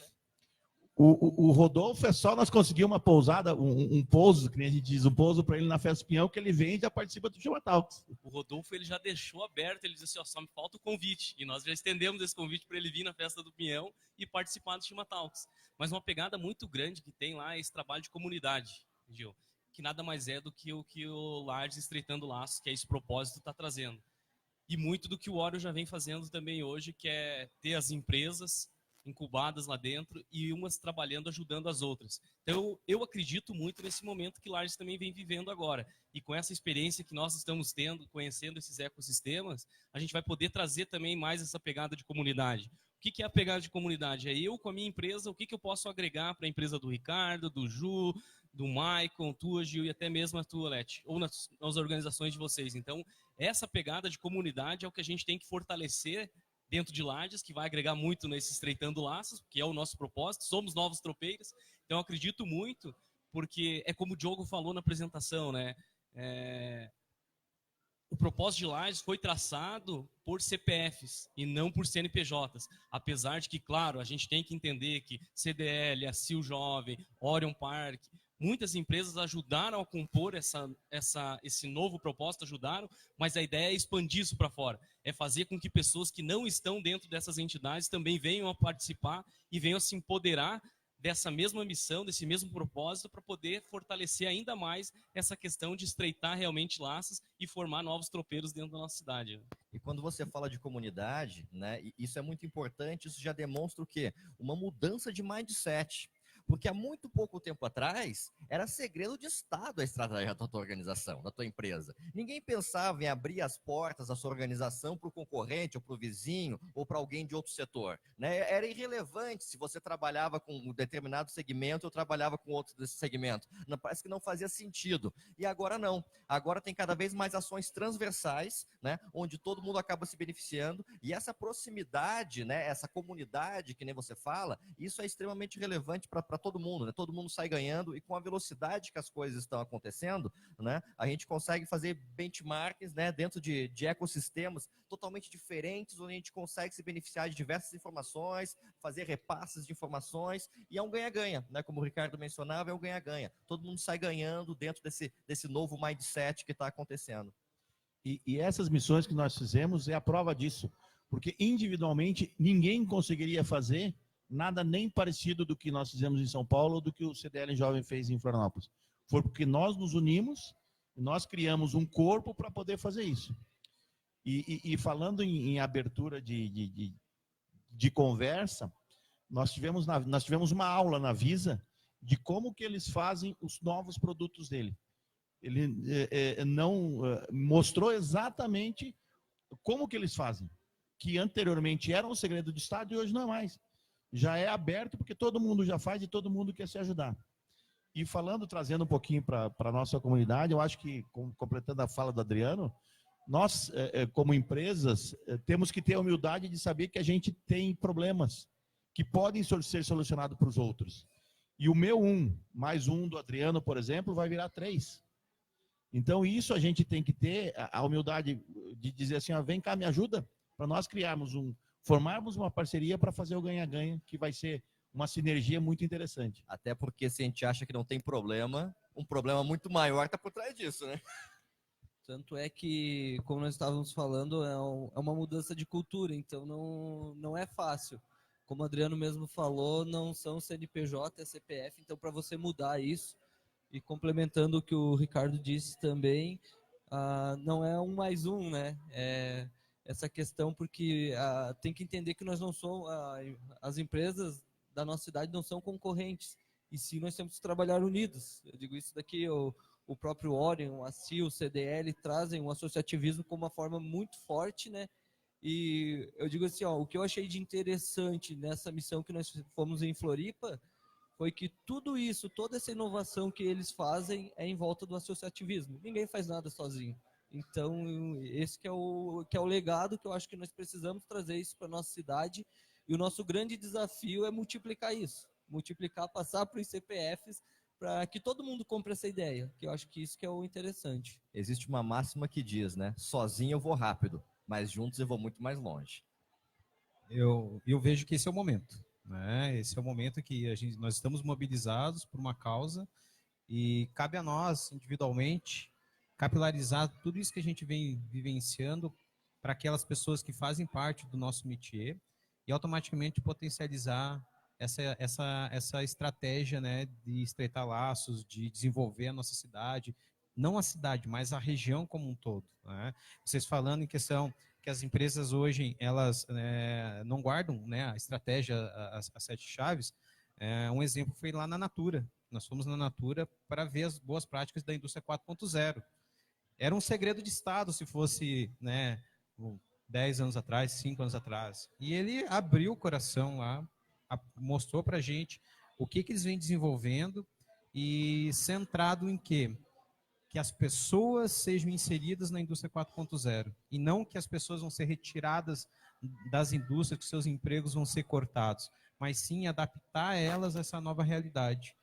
O Rodolfo é só nós conseguimos uma pousada, um pouso, que nem a gente diz, um pouso para ele na Festa do Pinhão, que ele vem e já participa do Shima Talks. O Rodolfo, ele já deixou aberto, ele disse assim, ó, só me falta o convite. E nós já estendemos esse convite para ele vir na Festa do Pinhão e participar do Shima Talks. Mas uma pegada muito grande que tem lá é esse trabalho de comunidade, Gil, que nada mais é do que o Lages Estreitando Laços, que é esse propósito está trazendo. E muito do que o Oreo já vem fazendo também hoje, que é ter as empresas incubadas lá dentro e umas trabalhando, ajudando as outras. Então, eu acredito muito nesse momento que Lages também vem vivendo agora. E com essa experiência que nós estamos tendo, conhecendo esses ecossistemas, a gente vai poder trazer também mais essa pegada de comunidade. O que é a pegada de comunidade? É eu com a minha empresa, o que eu posso agregar para a empresa do Ricardo, do Ju, do Maicon, tua, Gil, e até mesmo a tua, Leti, ou nas organizações de vocês. Então, essa pegada de comunidade é o que a gente tem que fortalecer dentro de Lages, que vai agregar muito nesse Estreitando Laços, que é o nosso propósito. Somos novos tropeiros, então eu acredito muito, porque é como o Diogo falou na apresentação, né? O propósito de Lages foi traçado por CPFs e não por CNPJs. Apesar de que, claro, a gente tem que entender que CDL, a Sil Jovem, Orion Park, muitas empresas ajudaram a compor esse novo propósito, ajudaram, mas a ideia é expandir isso para fora. É fazer com que pessoas que não estão dentro dessas entidades também venham a participar e venham a se empoderar dessa mesma missão, desse mesmo propósito, para poder fortalecer ainda mais essa questão de estreitar realmente laços e formar novos tropeiros dentro da nossa cidade. E quando você fala de comunidade, né, isso é muito importante, isso já demonstra o quê? Uma mudança de mindset. Porque há muito pouco tempo atrás, era segredo de Estado a estratégia da tua organização, da tua empresa. Ninguém pensava em abrir as portas da sua organização para o concorrente, ou para o vizinho, ou para alguém de outro setor, né? Era irrelevante se você trabalhava com um determinado segmento ou trabalhava com outro desse segmento. Não, parece que não fazia sentido. E agora não. Agora tem cada vez mais ações transversais, né, onde todo mundo acaba se beneficiando. E essa proximidade, né, essa comunidade, que nem você fala, isso é extremamente relevante para todo mundo, né? Todo mundo sai ganhando, e com a velocidade que as coisas estão acontecendo, né, a gente consegue fazer benchmarks, né, dentro de ecossistemas totalmente diferentes, onde a gente consegue se beneficiar de diversas informações, fazer repasses de informações, e é um ganha-ganha, né? Como o Ricardo mencionava, é um ganha-ganha. Todo mundo sai ganhando dentro desse novo mindset que está acontecendo. E essas missões que nós fizemos é a prova disso, porque individualmente ninguém conseguiria fazer nada nem parecido do que nós fizemos em São Paulo ou do que o CDL Jovem fez em Florianópolis. Foi porque nós nos unimos, nós criamos um corpo para poder fazer isso. E falando em abertura de conversa, nós tivemos uma aula na Visa de como que eles fazem os novos produtos dele. Ele não mostrou exatamente como que eles fazem, que anteriormente era um segredo de Estado e hoje não é mais. Já é aberto porque todo mundo já faz e todo mundo quer se ajudar. E trazendo um pouquinho para a nossa comunidade, eu acho que, completando a fala do Adriano, nós, como empresas, temos que ter a humildade de saber que a gente tem problemas que podem ser solucionados para os outros. E o meu mais um do Adriano, por exemplo, vai virar 3. Então, isso a gente tem que ter a humildade de dizer assim, ó, vem cá, me ajuda, para nós formarmos uma parceria para fazer o ganha-ganha, que vai ser uma sinergia muito interessante. Até porque se a gente acha que não tem problema, um problema muito maior está por trás disso, né? Tanto é que, como nós estávamos falando, é uma mudança de cultura, então não é fácil. Como o Adriano mesmo falou, não são CNPJ, é CPF, então para você mudar isso, e complementando o que o Ricardo disse também, não é um mais um, né? É essa questão porque tem que entender que nós não somos, as empresas da nossa cidade não são concorrentes, e sim nós temos que trabalhar unidos. Eu digo isso daqui, o próprio Orion, a CIO, o CDL trazem o associativismo como uma forma muito forte, né? E eu digo assim, o que eu achei de interessante nessa missão que nós fomos em Floripa foi que tudo isso, toda essa inovação que eles fazem é em volta do associativismo. Ninguém faz nada sozinho. Então, esse que é o legado que eu acho que nós precisamos trazer isso para a nossa cidade. E o nosso grande desafio é multiplicar isso. Multiplicar, passar para os CPFs, para que todo mundo compre essa ideia. Que eu acho que isso que é o interessante. Existe uma máxima que diz, né? Sozinho eu vou rápido, mas juntos eu vou muito mais longe. Eu vejo que esse é o momento, né? Esse é o momento que nós estamos mobilizados por uma causa e cabe a nós, individualmente, capilarizar tudo isso que a gente vem vivenciando para aquelas pessoas que fazem parte do nosso métier e automaticamente potencializar essa estratégia, né, de estreitar laços, de desenvolver a nossa cidade, não a cidade, mas a região como um todo, né? Vocês falando em questão que as empresas hoje elas não guardam, né, a estratégia, as 7 chaves. Um exemplo foi lá na Natura. Nós fomos na Natura para ver as boas práticas da indústria 4.0. Era um segredo de Estado se fosse, né, 10 anos atrás, 5 anos atrás. E ele abriu o coração lá, mostrou para a gente o que eles vêm desenvolvendo e centrado em quê? Que as pessoas sejam inseridas na indústria 4.0 e não que as pessoas vão ser retiradas das indústrias, que seus empregos vão ser cortados, mas sim adaptar elas a essa nova realidade.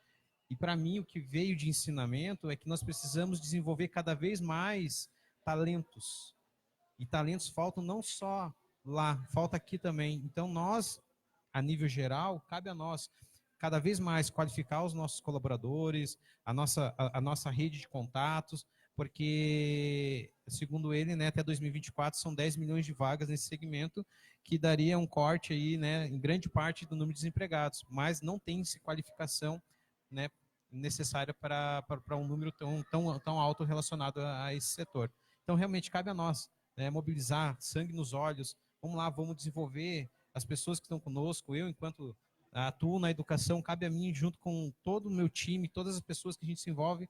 E para mim o que veio de ensinamento é que nós precisamos desenvolver cada vez mais talentos. E talentos faltam não só lá, falta aqui também. Então nós, a nível geral, cabe a nós cada vez mais qualificar os nossos colaboradores, a nossa rede de contatos, porque, segundo ele, né, até 2024 são 10 milhões de vagas nesse segmento, que daria um corte aí, né, em grande parte do número de desempregados, mas não tem-se qualificação, né, necessária para um número tão alto relacionado a esse setor. Então, realmente, cabe a nós, né, mobilizar sangue nos olhos, vamos lá, vamos desenvolver as pessoas que estão conosco, eu, enquanto atuo na educação, cabe a mim, junto com todo o meu time, todas as pessoas que a gente se envolve,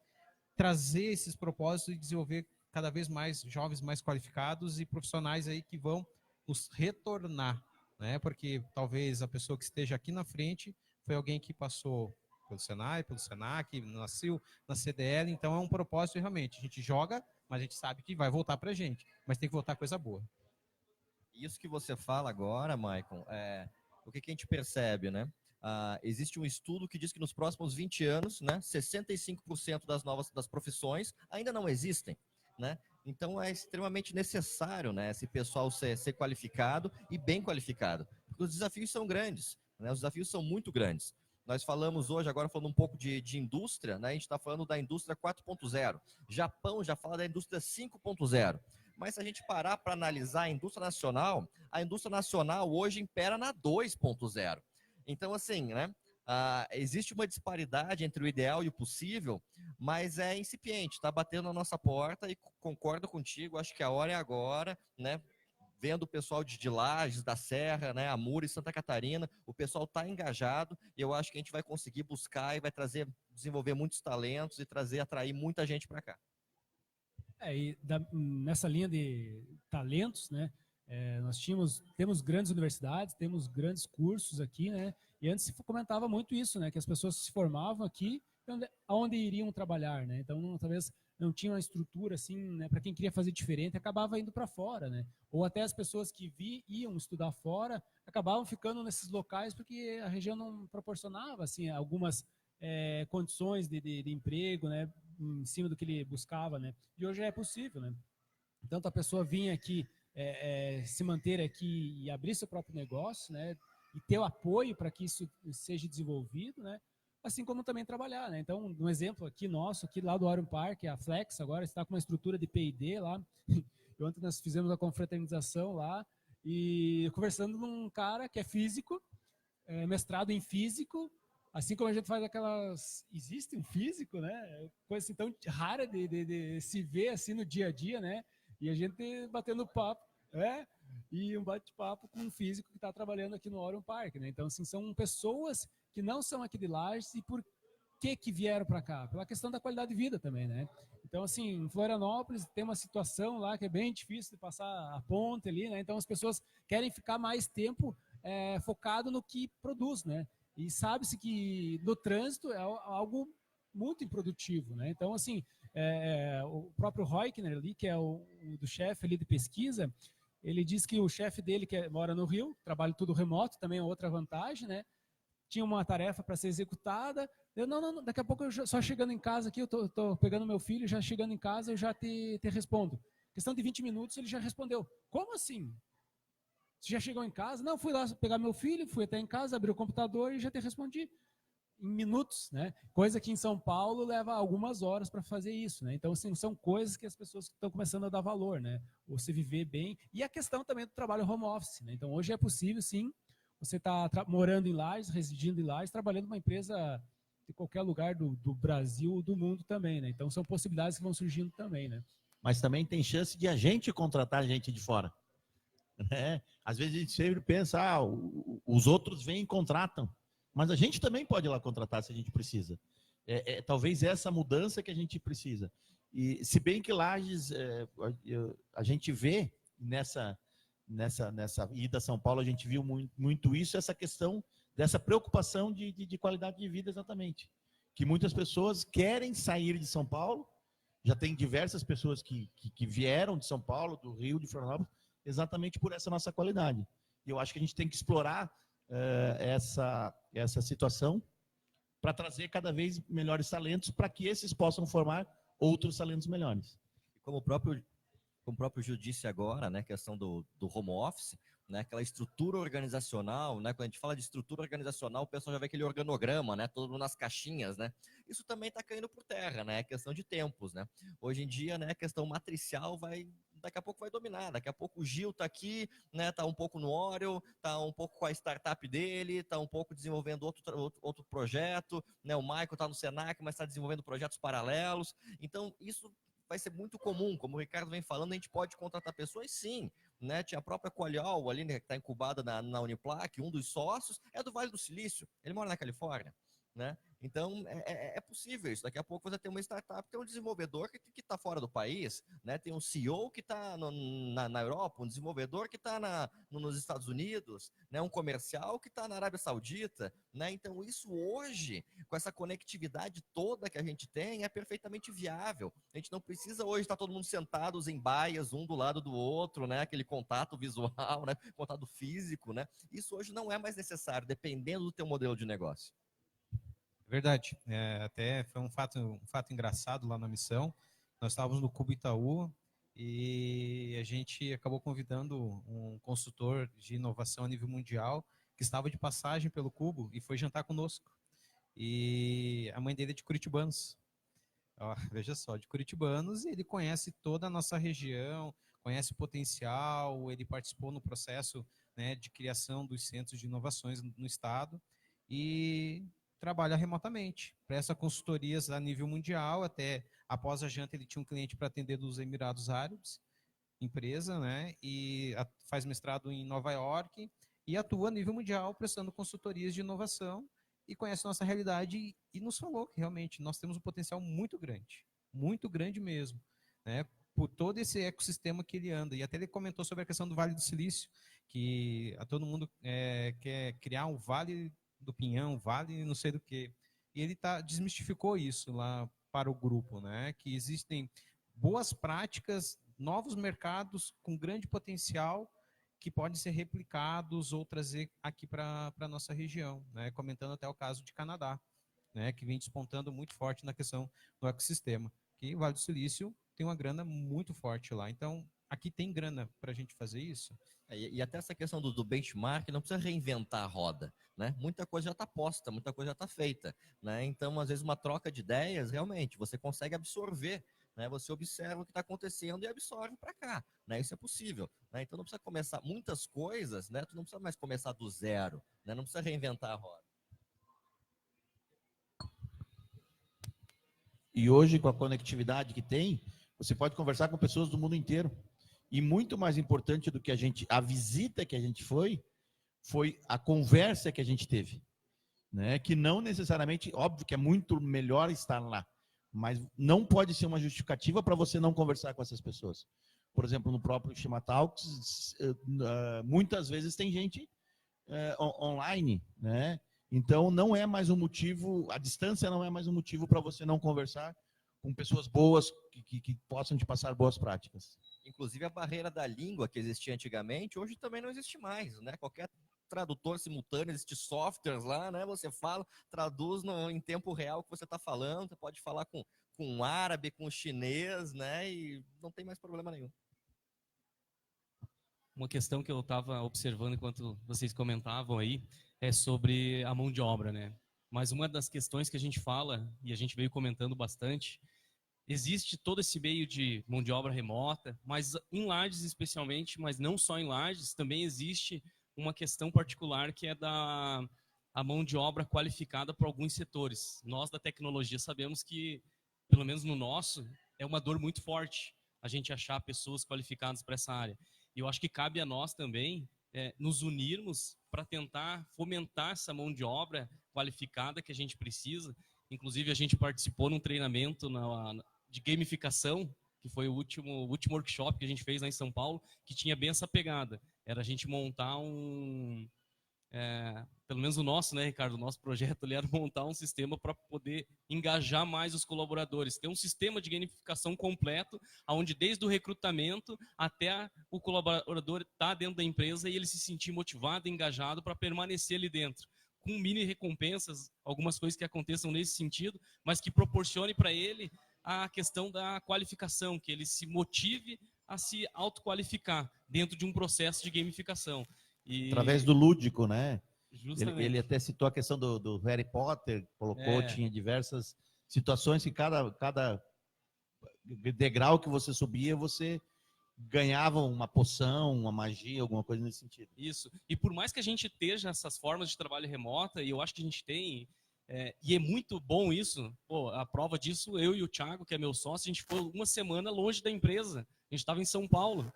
trazer esses propósitos e desenvolver cada vez mais jovens mais qualificados e profissionais aí que vão nos retornar, né? Porque talvez a pessoa que esteja aqui na frente foi alguém que passou pelo Senai, pelo Senac, nasceu na CDL, então é um propósito realmente. A gente joga, mas a gente sabe que vai voltar para a gente, mas tem que voltar coisa boa. Isso que você fala agora, Maicon, o que a gente percebe, né? Existe um estudo que diz que nos próximos 20 anos, né, 65% das profissões ainda não existem, né? Então é extremamente necessário, né, esse pessoal ser qualificado e bem qualificado, porque os desafios são grandes, né? Os desafios são muito grandes. Nós falamos hoje, agora falando um pouco de indústria, né? A gente está falando da indústria 4.0. Japão já fala da indústria 5.0. Mas se a gente parar para analisar a indústria nacional hoje impera na 2.0. Então, assim, né? Existe uma disparidade entre o ideal e o possível, mas é incipiente, está batendo na nossa porta e concordo contigo, acho que a hora é agora, né? Vendo o pessoal de Lages, da Serra, né, Amur e Santa Catarina, o pessoal está engajado e eu acho que a gente vai conseguir buscar e vai desenvolver muitos talentos e atrair muita gente para cá. Nessa linha de talentos, né, nós temos grandes universidades, temos grandes cursos aqui, né, e antes se comentava muito isso, né, que as pessoas se formavam aqui, aonde iriam trabalhar, né, então talvez não tinha uma estrutura assim, né, para quem queria fazer diferente, acabava indo para fora, né, ou até as pessoas que iam estudar fora, acabavam ficando nesses locais porque a região não proporcionava assim algumas condições de emprego, né, em cima do que ele buscava, né? E hoje é possível, né? Tanto a pessoa vir aqui, se manter aqui e abrir seu próprio negócio, né? e ter o apoio para que isso seja desenvolvido, né? Assim como também trabalhar, né? Então, um exemplo aqui nosso, aqui lá do Orion Park, a Flex agora está com uma estrutura de P&D lá. E ontem nós fizemos a confraternização lá e conversando com um cara que é físico, mestrado em físico, assim como a gente faz aquelas... Existe um físico, né? Coisa assim tão rara de se ver assim no dia a dia, né? E a gente batendo papo, e um bate-papo com um físico que está trabalhando aqui no Orion Park, né? Então, assim, são pessoas que não são aqui de Lages e por que vieram para cá? Pela questão da qualidade de vida também, né? Então, assim, em Florianópolis tem uma situação lá que é bem difícil de passar a ponte ali, né? Então, as pessoas querem ficar mais tempo focado no que produz, né? E sabe-se que no trânsito é algo muito improdutivo, né? Então, assim, o próprio Reukner ali, que é do chefe ali de pesquisa, ele diz que o chefe dele, que mora no Rio, trabalha tudo remoto, também é outra vantagem, né? Tinha uma tarefa para ser executada. Eu, não, daqui a pouco eu só chegando em casa aqui, eu tô pegando meu filho, já chegando em casa eu já te respondo. Questão de 20 minutos ele já respondeu. Como assim? Você já chegou em casa? Não, fui lá pegar meu filho, fui até em casa, abri o computador e já te respondi. Em minutos, né? Coisa que em São Paulo leva algumas horas para fazer isso, né? Então, assim, são coisas que as pessoas estão começando a dar valor, né? Você viver bem. E a questão também do trabalho home office, né? Então, hoje é possível, sim, você está morando em Lages, residindo em Lages, trabalhando numa empresa de qualquer lugar do Brasil, do mundo também, né? Então, são possibilidades que vão surgindo também, né? Mas também tem chance de a gente contratar gente de fora. Né? Às vezes a gente sempre pensa, os outros vêm e contratam. Mas a gente também pode ir lá contratar se a gente precisa. Talvez essa mudança que a gente precisa. E se bem que Lages, a gente vê nessa ida a São Paulo, a gente viu muito isso, essa questão dessa preocupação de qualidade de vida exatamente. Que muitas pessoas querem sair de São Paulo, já tem diversas pessoas que vieram de São Paulo, do Rio, de Florianópolis, exatamente por essa nossa qualidade. E eu acho que a gente tem que explorar essa situação para trazer cada vez melhores talentos para que esses possam formar outros talentos melhores. Como o próprio Gil disse agora, né, questão do home office, né, aquela estrutura organizacional, né, quando a gente fala de estrutura organizacional, o pessoal já vê aquele organograma, né, todo mundo nas caixinhas, né, isso também está caindo por terra, né, é questão de tempos, né, hoje em dia, né, a questão matricial daqui a pouco vai dominar, daqui a pouco o Gil está aqui, né, está um pouco no Oreo, está um pouco com a startup dele, está um pouco desenvolvendo outro projeto, né, o Michael está no Senac, mas está desenvolvendo projetos paralelos, então isso vai ser muito comum, como o Ricardo vem falando, a gente pode contratar pessoas sim, né? Tinha a própria Qualiol ali, né, que está incubada na Uniplac, um dos sócios é do Vale do Silício, ele mora na Califórnia, né? Então, é possível isso. Daqui a pouco você tem uma startup, tem um desenvolvedor que está fora do país, né? Tem um CEO que está na Europa, um desenvolvedor que está nos Estados Unidos, né? Um comercial que está na Arábia Saudita, né? Então, isso hoje, com essa conectividade toda que a gente tem, é perfeitamente viável. A gente não precisa hoje estar todo mundo sentados em baias, um do lado do outro, né? Aquele contato visual, né? Contato físico, né? Isso hoje não é mais necessário, dependendo do teu modelo de negócio. Verdade. Até foi um fato engraçado lá na missão. Nós estávamos no Cubo Itaú e a gente acabou convidando um consultor de inovação a nível mundial que estava de passagem pelo Cubo e foi jantar conosco. E a mãe dele é de curitibanos. Ó, veja só, de curitibanos, e ele conhece toda a nossa região, conhece o potencial, ele participou no processo, né, de criação dos centros de inovações no estado e trabalha remotamente, presta consultorias a nível mundial, até após a janta ele tinha um cliente para atender dos Emirados Árabes, empresa, né, e faz mestrado em Nova York e atua a nível mundial prestando consultorias de inovação e conhece nossa realidade e nos falou que realmente nós temos um potencial muito grande mesmo, né, por todo esse ecossistema que ele anda. E até ele comentou sobre a questão do Vale do Silício, que todo mundo quer criar um Vale do Pinhão, Vale não sei do que. E ele desmistificou isso lá para o grupo, né, que existem boas práticas, novos mercados com grande potencial que podem ser replicados ou trazer aqui para a nossa região, né? Comentando até o caso de Canadá, né? Que vem despontando muito forte na questão do ecossistema, que o Vale do Silício tem uma grana muito forte lá. Então, aqui tem grana para a gente fazer isso? E até essa questão do benchmark, não precisa reinventar a roda, né? Muita coisa já está posta, muita coisa já está feita, né? Então, às vezes, uma troca de ideias, realmente, você consegue absorver, né? Você observa o que está acontecendo e absorve para cá, né? Isso é possível, né? Então, não precisa começar muitas coisas, né? Tu não precisa mais começar do zero, né? Não precisa reinventar a roda. E hoje, com a conectividade que tem, você pode conversar com pessoas do mundo inteiro. E muito mais importante do que a visita que a gente foi a conversa que a gente teve, né? Que não necessariamente, óbvio que é muito melhor estar lá, mas não pode ser uma justificativa para você não conversar com essas pessoas. Por exemplo, no próprio Shima Talks, muitas vezes tem gente online, né? Então não é mais um motivo, a distância não é mais um motivo para você não conversar com pessoas boas que possam te passar boas práticas. Inclusive a barreira da língua que existia antigamente, hoje também não existe mais, né? Qualquer tradutor simultâneo, existe softwares lá, né? Você fala, traduz em tempo real o que você está falando, você pode falar com um árabe, com um chinês, né? E não tem mais problema nenhum. Uma questão que eu estava observando enquanto vocês comentavam aí é sobre a mão de obra, né? Mas uma das questões que a gente fala, e a gente veio comentando bastante, existe todo esse meio de mão de obra remota, mas em Lages especialmente, mas não só em Lages, também existe uma questão particular que é a mão de obra qualificada para alguns setores. Nós da tecnologia sabemos que, pelo menos no nosso, é uma dor muito forte a gente achar pessoas qualificadas para essa área. E eu acho que cabe a nós também nos unirmos para tentar fomentar essa mão de obra qualificada que a gente precisa. Inclusive, a gente participou num treinamento de gamificação, que foi o último workshop que a gente fez lá em São Paulo, que tinha bem essa pegada. Era a gente montar pelo menos o nosso, né, Ricardo? O nosso projeto ali era montar um sistema para poder engajar mais os colaboradores. Ter um sistema de gamificação completo, onde desde o recrutamento até o colaborador estar dentro da empresa e ele se sentir motivado e engajado para permanecer ali dentro. Com mini recompensas, algumas coisas que aconteçam nesse sentido, mas que proporcione para ele a questão da qualificação, que ele se motive a se autoqualificar dentro de um processo de gamificação. Através do lúdico, né? Justamente. Ele até citou a questão do Harry Potter, colocou, tinha diversas situações que cada degrau que você subia, você ganhava uma poção, uma magia, alguma coisa nesse sentido. Isso. E por mais que a gente esteja essas formas de trabalho remota, e eu acho que a gente tem, e é muito bom isso, a prova disso, eu e o Thiago, que é meu sócio, a gente foi uma semana longe da empresa. A gente estava em São Paulo.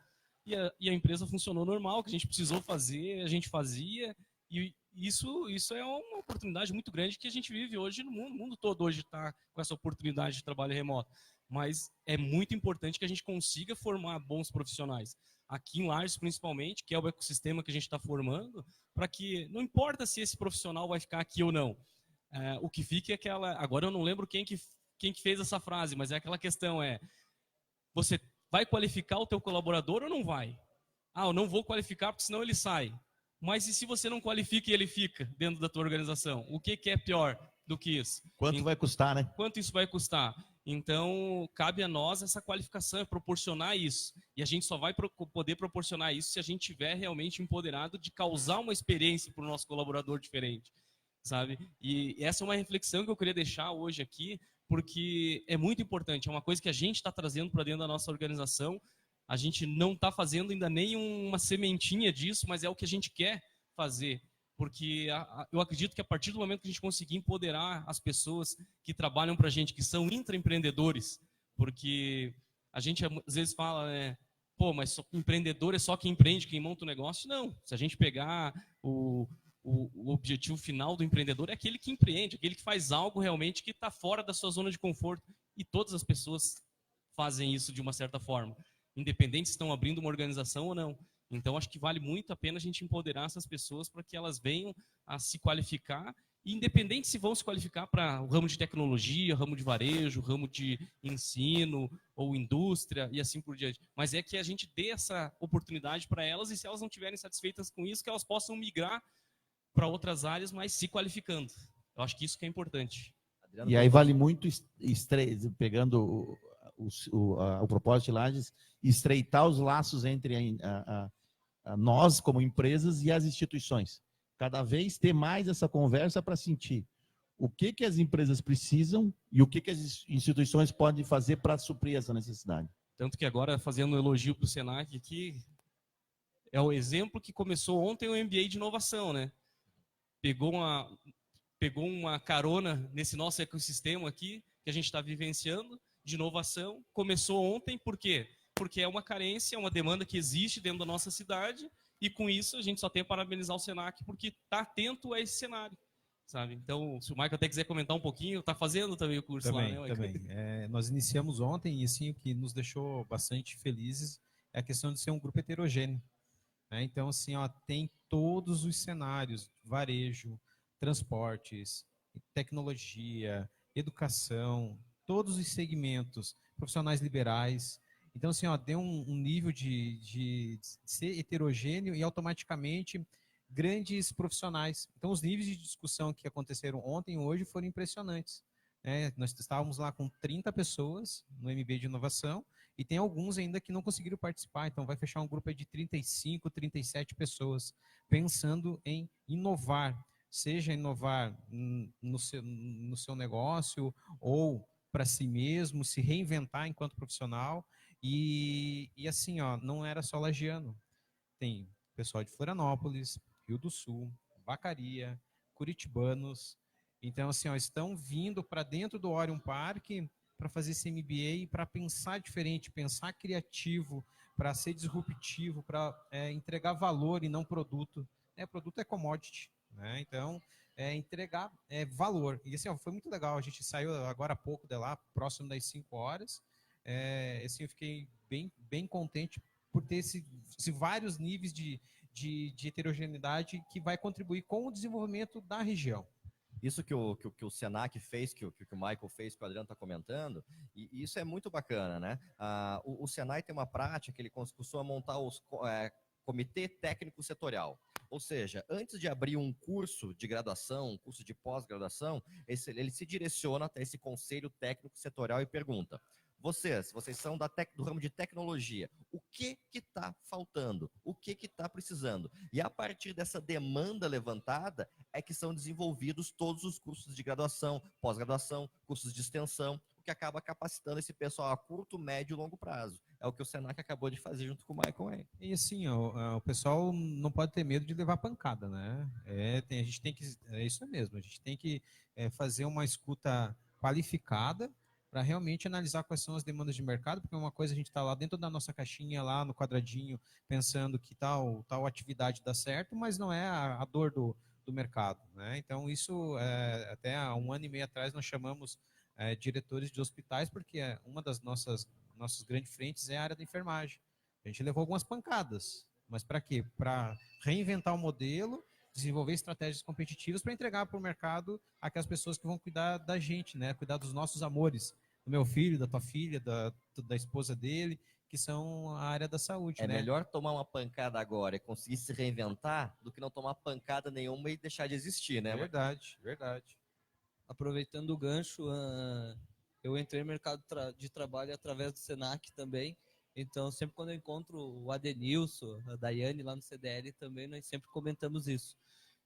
E a empresa funcionou normal, o que a gente precisou fazer, a gente fazia. E isso é uma oportunidade muito grande que a gente vive hoje no mundo. O mundo todo hoje está com essa oportunidade de trabalho remoto. Mas é muito importante que a gente consiga formar bons profissionais. Aqui em Lages, principalmente, que é o ecossistema que a gente está formando, para que não importa se esse profissional vai ficar aqui ou não. O que fica é aquela... Agora eu não lembro quem que fez essa frase, mas é aquela questão, você vai qualificar o teu colaborador ou não vai? Eu não vou qualificar porque senão ele sai. Mas e se você não qualifica e ele fica dentro da tua organização? O que é pior do que isso? Quanto vai custar, né? Quanto isso vai custar? Então, cabe a nós essa qualificação, proporcionar isso. E a gente só vai poder proporcionar isso se a gente tiver realmente empoderado de causar uma experiência para o nosso colaborador diferente, sabe? E essa é uma reflexão que eu queria deixar hoje aqui, porque é muito importante, é uma coisa que a gente está trazendo para dentro da nossa organização. A gente não está fazendo ainda nem uma sementinha disso, mas é o que a gente quer fazer. Porque eu acredito que a partir do momento que a gente conseguir empoderar as pessoas que trabalham para a gente, que são intraempreendedores, porque a gente às vezes fala, mas empreendedor é só quem empreende, quem monta o negócio. Não, se a gente pegar o objetivo final do empreendedor é aquele que empreende, aquele que faz algo realmente que está fora da sua zona de conforto. E todas as pessoas fazem isso de uma certa forma, independente se estão abrindo uma organização ou não. Então, acho que vale muito a pena a gente empoderar essas pessoas para que elas venham a se qualificar, e independente se vão se qualificar para o ramo de tecnologia, ramo de varejo, ramo de ensino ou indústria e assim por diante. Mas é que a gente dê essa oportunidade para elas, e se elas não estiverem satisfeitas com isso, que elas possam migrar para outras áreas, mas se qualificando. Eu acho que isso que é importante. E aí vale muito, pegando o propósito de Lages, estreitar os laços entre nós, como empresas, e as instituições. Cada vez ter mais essa conversa para sentir o que as empresas precisam e o que as instituições podem fazer para suprir essa necessidade. Tanto que agora, fazendo um elogio para o Senac aqui, é o exemplo que começou ontem o MBA de inovação, né? Pegou uma carona nesse nosso ecossistema aqui, que a gente está vivenciando, de inovação. Começou ontem, por quê? Porque é uma carência, uma demanda que existe dentro da nossa cidade, e com isso a gente só tem a parabenizar o Senac, porque está atento a esse cenário, sabe? Então, se o Michael até quiser comentar um pouquinho, está fazendo também o curso Também, lá, né, Michael? também. Nós iniciamos ontem, e assim, o que nos deixou bastante felizes é a questão de ser um grupo heterogêneo. Né? Então, assim, ó, tem todos os cenários, varejo, transportes, tecnologia, educação, todos os segmentos, profissionais liberais. Então, assim, ó, deu um nível de ser heterogêneo e automaticamente grandes profissionais. Então, os níveis de discussão que aconteceram ontem e hoje foram impressionantes. Né? Nós estávamos lá com 30 pessoas no MBA de inovação e tem alguns ainda que não conseguiram participar. Então, vai fechar um grupo de 35, 37 pessoas pensando em inovar, seja inovar no seu negócio ou para si mesmo, se reinventar enquanto profissional. E assim, ó, não era só lagiano. Tem pessoal de Florianópolis, Rio do Sul, Vacaria, curitibanos. Então, assim, ó, estão vindo para dentro do Orion Park para fazer esse MBA, para pensar diferente, pensar criativo, para ser disruptivo, para entregar valor e não produto. Produto é commodity, né? Então, entregar valor. E assim, ó, foi muito legal. A gente saiu agora há pouco de lá, próximo das 5 horas. Assim, eu fiquei bem contente por ter esse vários níveis de heterogeneidade que vai contribuir com o desenvolvimento da região. Isso que o Senac fez, que o Michael fez, que o Adriano está comentando, e isso é muito bacana, né? O Senac tem uma prática que ele costuma montar os comitê técnico setorial. Ou seja, antes de abrir um curso de graduação, um curso de pós-graduação, ele se direciona até esse conselho técnico setorial e pergunta: vocês são do ramo de tecnologia, o que está faltando? O que está precisando? E a partir dessa demanda levantada é que são desenvolvidos todos os cursos de graduação, pós-graduação, cursos de extensão, o que acaba capacitando esse pessoal a curto, médio e longo prazo. É o que o Senac acabou de fazer junto com o Michael aí. E assim, o pessoal não pode ter medo de levar pancada, né? A gente tem que, isso mesmo, a gente tem que fazer uma escuta qualificada para realmente analisar quais são as demandas de mercado, porque uma coisa a gente está lá dentro da nossa caixinha, lá no quadradinho, pensando que tal atividade dá certo, mas não é a dor do mercado. Né? Então, isso, até há 1 ano e meio atrás, nós chamamos diretores de hospitais, porque uma das nossas grandes frentes é a área da enfermagem. A gente levou algumas pancadas, mas para quê? Para reinventar o modelo, desenvolver estratégias competitivas para entregar para o mercado aquelas pessoas que vão cuidar da gente, né? Cuidar dos nossos amores, do meu filho, da tua filha, da esposa dele, que são a área da saúde. É né? melhor tomar uma pancada agora e conseguir se reinventar do que não tomar pancada nenhuma e deixar de existir, né? Verdade, verdade. Aproveitando o gancho, eu entrei no mercado de trabalho através do Senac também. Então, sempre quando eu encontro o Adenilson, a Daiane lá no CDL também, nós sempre comentamos isso.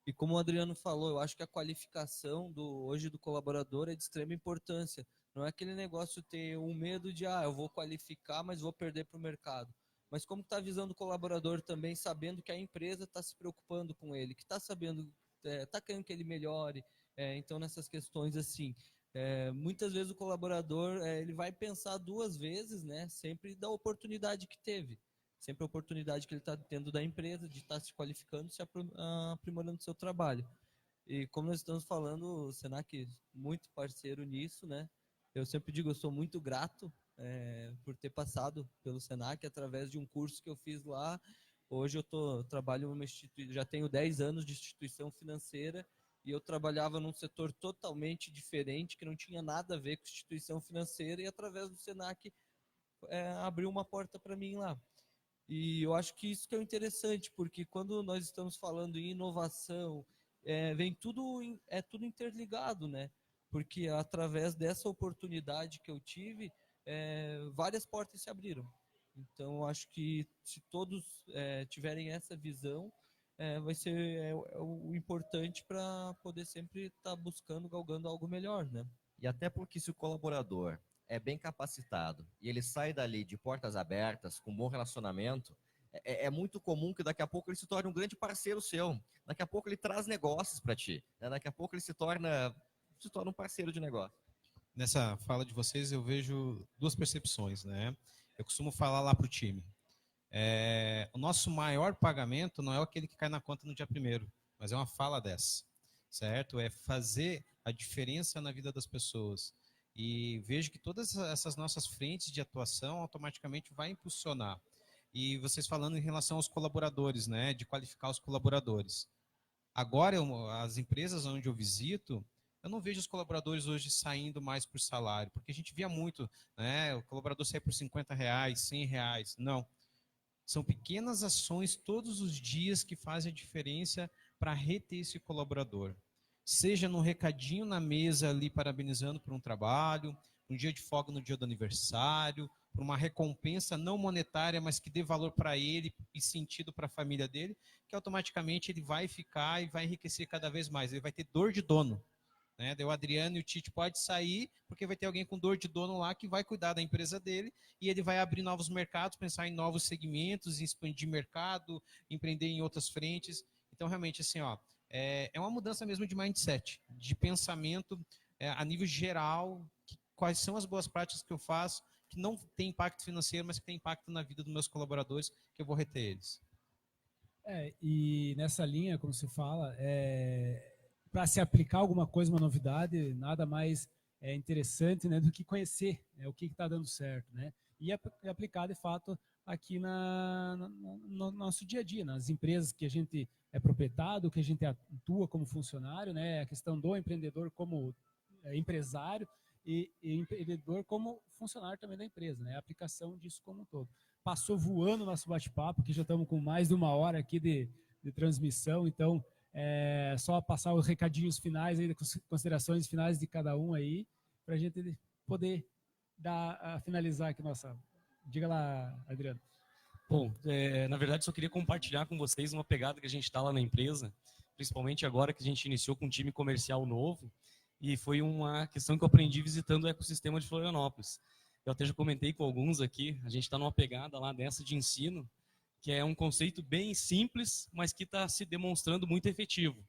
E como o Adriano falou, eu acho que a qualificação hoje do colaborador é de extrema importância. Não é aquele negócio ter um medo de, eu vou qualificar, mas vou perder para o mercado. Mas como está a visão do colaborador também, sabendo que a empresa está se preocupando com ele, que está sabendo, está querendo que ele melhore. Então, nessas questões assim, muitas vezes o colaborador ele vai pensar 2 vezes, né? Sempre da oportunidade que teve. Sempre a oportunidade que ele está tendo da empresa, de estar se qualificando, se aprimorando o seu trabalho. E como nós estamos falando, o Senac muito parceiro nisso, né? Eu sempre digo, eu sou muito grato por ter passado pelo Senac através de um curso que eu fiz lá. Hoje eu trabalho numa instituição, já tenho 10 anos de instituição financeira e eu trabalhava num setor totalmente diferente, que não tinha nada a ver com instituição financeira, e através do Senac abriu uma porta para mim lá. E eu acho que isso que é interessante, porque quando nós estamos falando em inovação, vem tudo interligado, né? Porque através dessa oportunidade que eu tive, várias portas se abriram. Então, eu acho que se todos tiverem essa visão, vai ser o importante para poder sempre estar buscando, galgando algo melhor, né? E até porque se o colaborador é bem capacitado e ele sai dali de portas abertas, com bom relacionamento, é muito comum que daqui a pouco ele se torne um grande parceiro seu. Daqui a pouco ele traz negócios para ti. Né? Daqui a pouco ele se torna um parceiro de negócio. Nessa fala de vocês, eu vejo duas percepções, né? Eu costumo falar lá para o time. O nosso maior pagamento não é aquele que cai na conta no dia 1º, mas é uma fala dessa, certo? É fazer a diferença na vida das pessoas. E vejo que todas essas nossas frentes de atuação automaticamente vai impulsionar. E vocês falando em relação aos colaboradores, né? De qualificar os colaboradores. Agora, as empresas onde eu visito, eu não vejo os colaboradores hoje saindo mais por salário, porque a gente via muito, né? O colaborador sair por R$50, R$100. Não. São pequenas ações todos os dias que fazem a diferença para reter esse colaborador. Seja num recadinho na mesa ali parabenizando por um trabalho, um dia de folga no dia do aniversário, por uma recompensa não monetária, mas que dê valor para ele e sentido para a família dele, que automaticamente ele vai ficar e vai enriquecer cada vez mais. Ele vai ter dor de dono. Né? O Adriano e o Tite pode sair, porque vai ter alguém com dor de dono lá que vai cuidar da empresa dele e ele vai abrir novos mercados, pensar em novos segmentos, expandir mercado, empreender em outras frentes. Então, realmente, assim, é uma mudança mesmo de mindset, de pensamento a nível geral, quais são as boas práticas que eu faço, que não tem impacto financeiro, mas que tem impacto na vida dos meus colaboradores, que eu vou reter eles. E nessa linha, como se fala, para se aplicar alguma coisa, uma novidade, nada mais interessante, né, do que conhecer o que está dando certo, né? E aplicar, de fato, aqui no nosso dia a dia, nas empresas que a gente é proprietário, que a gente atua como funcionário, né? A questão do empreendedor como empresário e empreendedor como funcionário também da empresa, né? A aplicação disso como um todo. Passou voando o nosso bate-papo, que já estamos com mais de 1 hora aqui de transmissão, então só passar os recadinhos finais, aí, considerações finais de cada um aí, para a gente poder finalizar aqui nossa... Diga lá, Adriano. Bom, na verdade, só queria compartilhar com vocês uma pegada que a gente está lá na empresa, principalmente agora que a gente iniciou com um time comercial novo, e foi uma questão que eu aprendi visitando o ecossistema de Florianópolis. Eu até já comentei com alguns aqui, a gente está numa pegada lá dessa de ensino, que é um conceito bem simples, mas que está se demonstrando muito efetivo.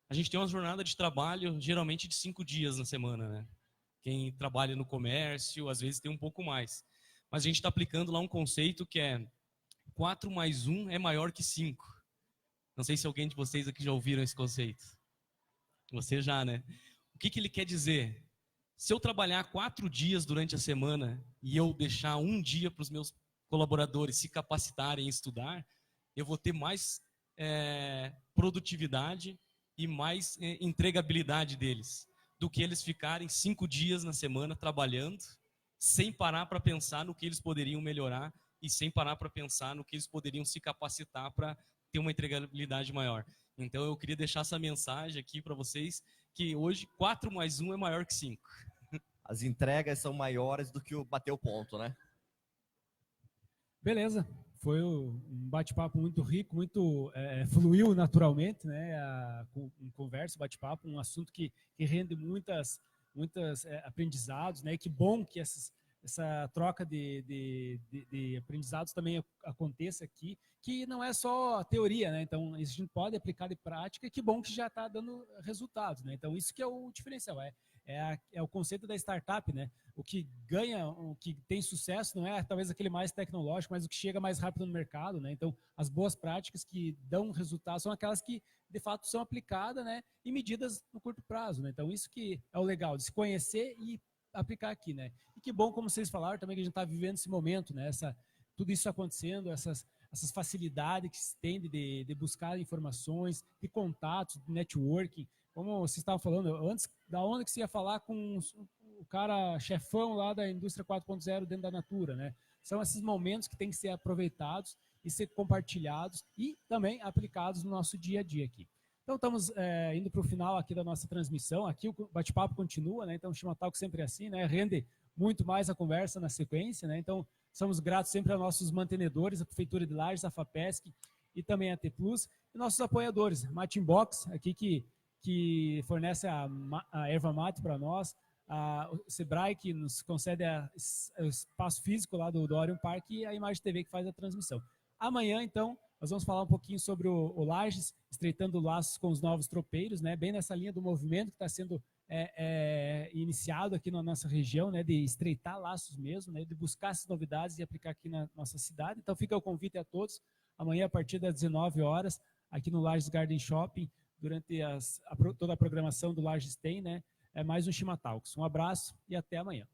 A gente tem uma jornada de trabalho, geralmente de 5 dias na semana, né? Quem trabalha no comércio, às vezes tem um pouco mais. Mas a gente está aplicando lá um conceito que é 4 mais 1 é maior que 5. Não sei se alguém de vocês aqui já ouviram esse conceito. Você já, né? O que ele quer dizer? Se eu trabalhar 4 dias durante a semana e eu deixar um dia para os meus colaboradores se capacitarem e estudar, eu vou ter mais produtividade e mais entregabilidade deles, do que eles ficarem 5 dias na semana trabalhando, sem parar para pensar no que eles poderiam melhorar e sem parar para pensar no que eles poderiam se capacitar para ter uma entregabilidade maior. Então eu queria deixar essa mensagem aqui para vocês, que hoje 4 mais 1 é maior que 5. As entregas são maiores do que o bater o ponto, né? Beleza, foi um bate-papo muito rico, muito fluiu naturalmente, né? Conversa, bate-papo, um assunto que rende muitas aprendizados, né? E que bom que essa troca de aprendizados também aconteça aqui, que não é só teoria, né? Então, a gente pode aplicar de prática e que bom que já está dando resultados, né? Então, isso que é o diferencial, é o conceito da startup, né? O que ganha, o que tem sucesso não é talvez aquele mais tecnológico, mas o que chega mais rápido no mercado, né? Então, as boas práticas que dão resultado são aquelas que, de fato, são aplicadas, né? E medidas no curto prazo, né? Então, isso que é o legal, de se conhecer e aplicar aqui, né? E que bom, como vocês falaram, também que a gente está vivendo esse momento, né? Tudo isso acontecendo, essas facilidades que se tem de buscar informações, de contatos, de networking. Como vocês estavam falando, antes, da onde que você ia falar com o cara chefão lá da indústria 4.0 dentro da Natura, né? São esses momentos que têm que ser aproveitados e ser compartilhados e também aplicados no nosso dia a dia aqui. Então, estamos indo para o final aqui da nossa transmissão. Aqui o bate-papo continua, né? Então, o Chimatalk sempre é assim, né? Rende muito mais a conversa na sequência, né? Então, somos gratos sempre aos nossos mantenedores, a Prefeitura de Lages, a FAPESC e também a T Plus, e nossos apoiadores, Matin Box, aqui que fornece a erva mate para nós, o Sebrae, que nos concede o espaço físico lá do Orion Park, e a Imagem TV, que faz a transmissão. Amanhã, então, nós vamos falar um pouquinho sobre o Lages, estreitando laços com os novos tropeiros, né? Bem nessa linha do movimento que está sendo iniciado aqui na nossa região, né? De estreitar laços mesmo, né? De buscar essas novidades e aplicar aqui na nossa cidade. Então, fica o convite a todos, amanhã a partir das 19 horas, aqui no Lages Garden Shopping, durante toda a programação do Lages Tem, né? É mais um Chimatalks. Um abraço e até amanhã.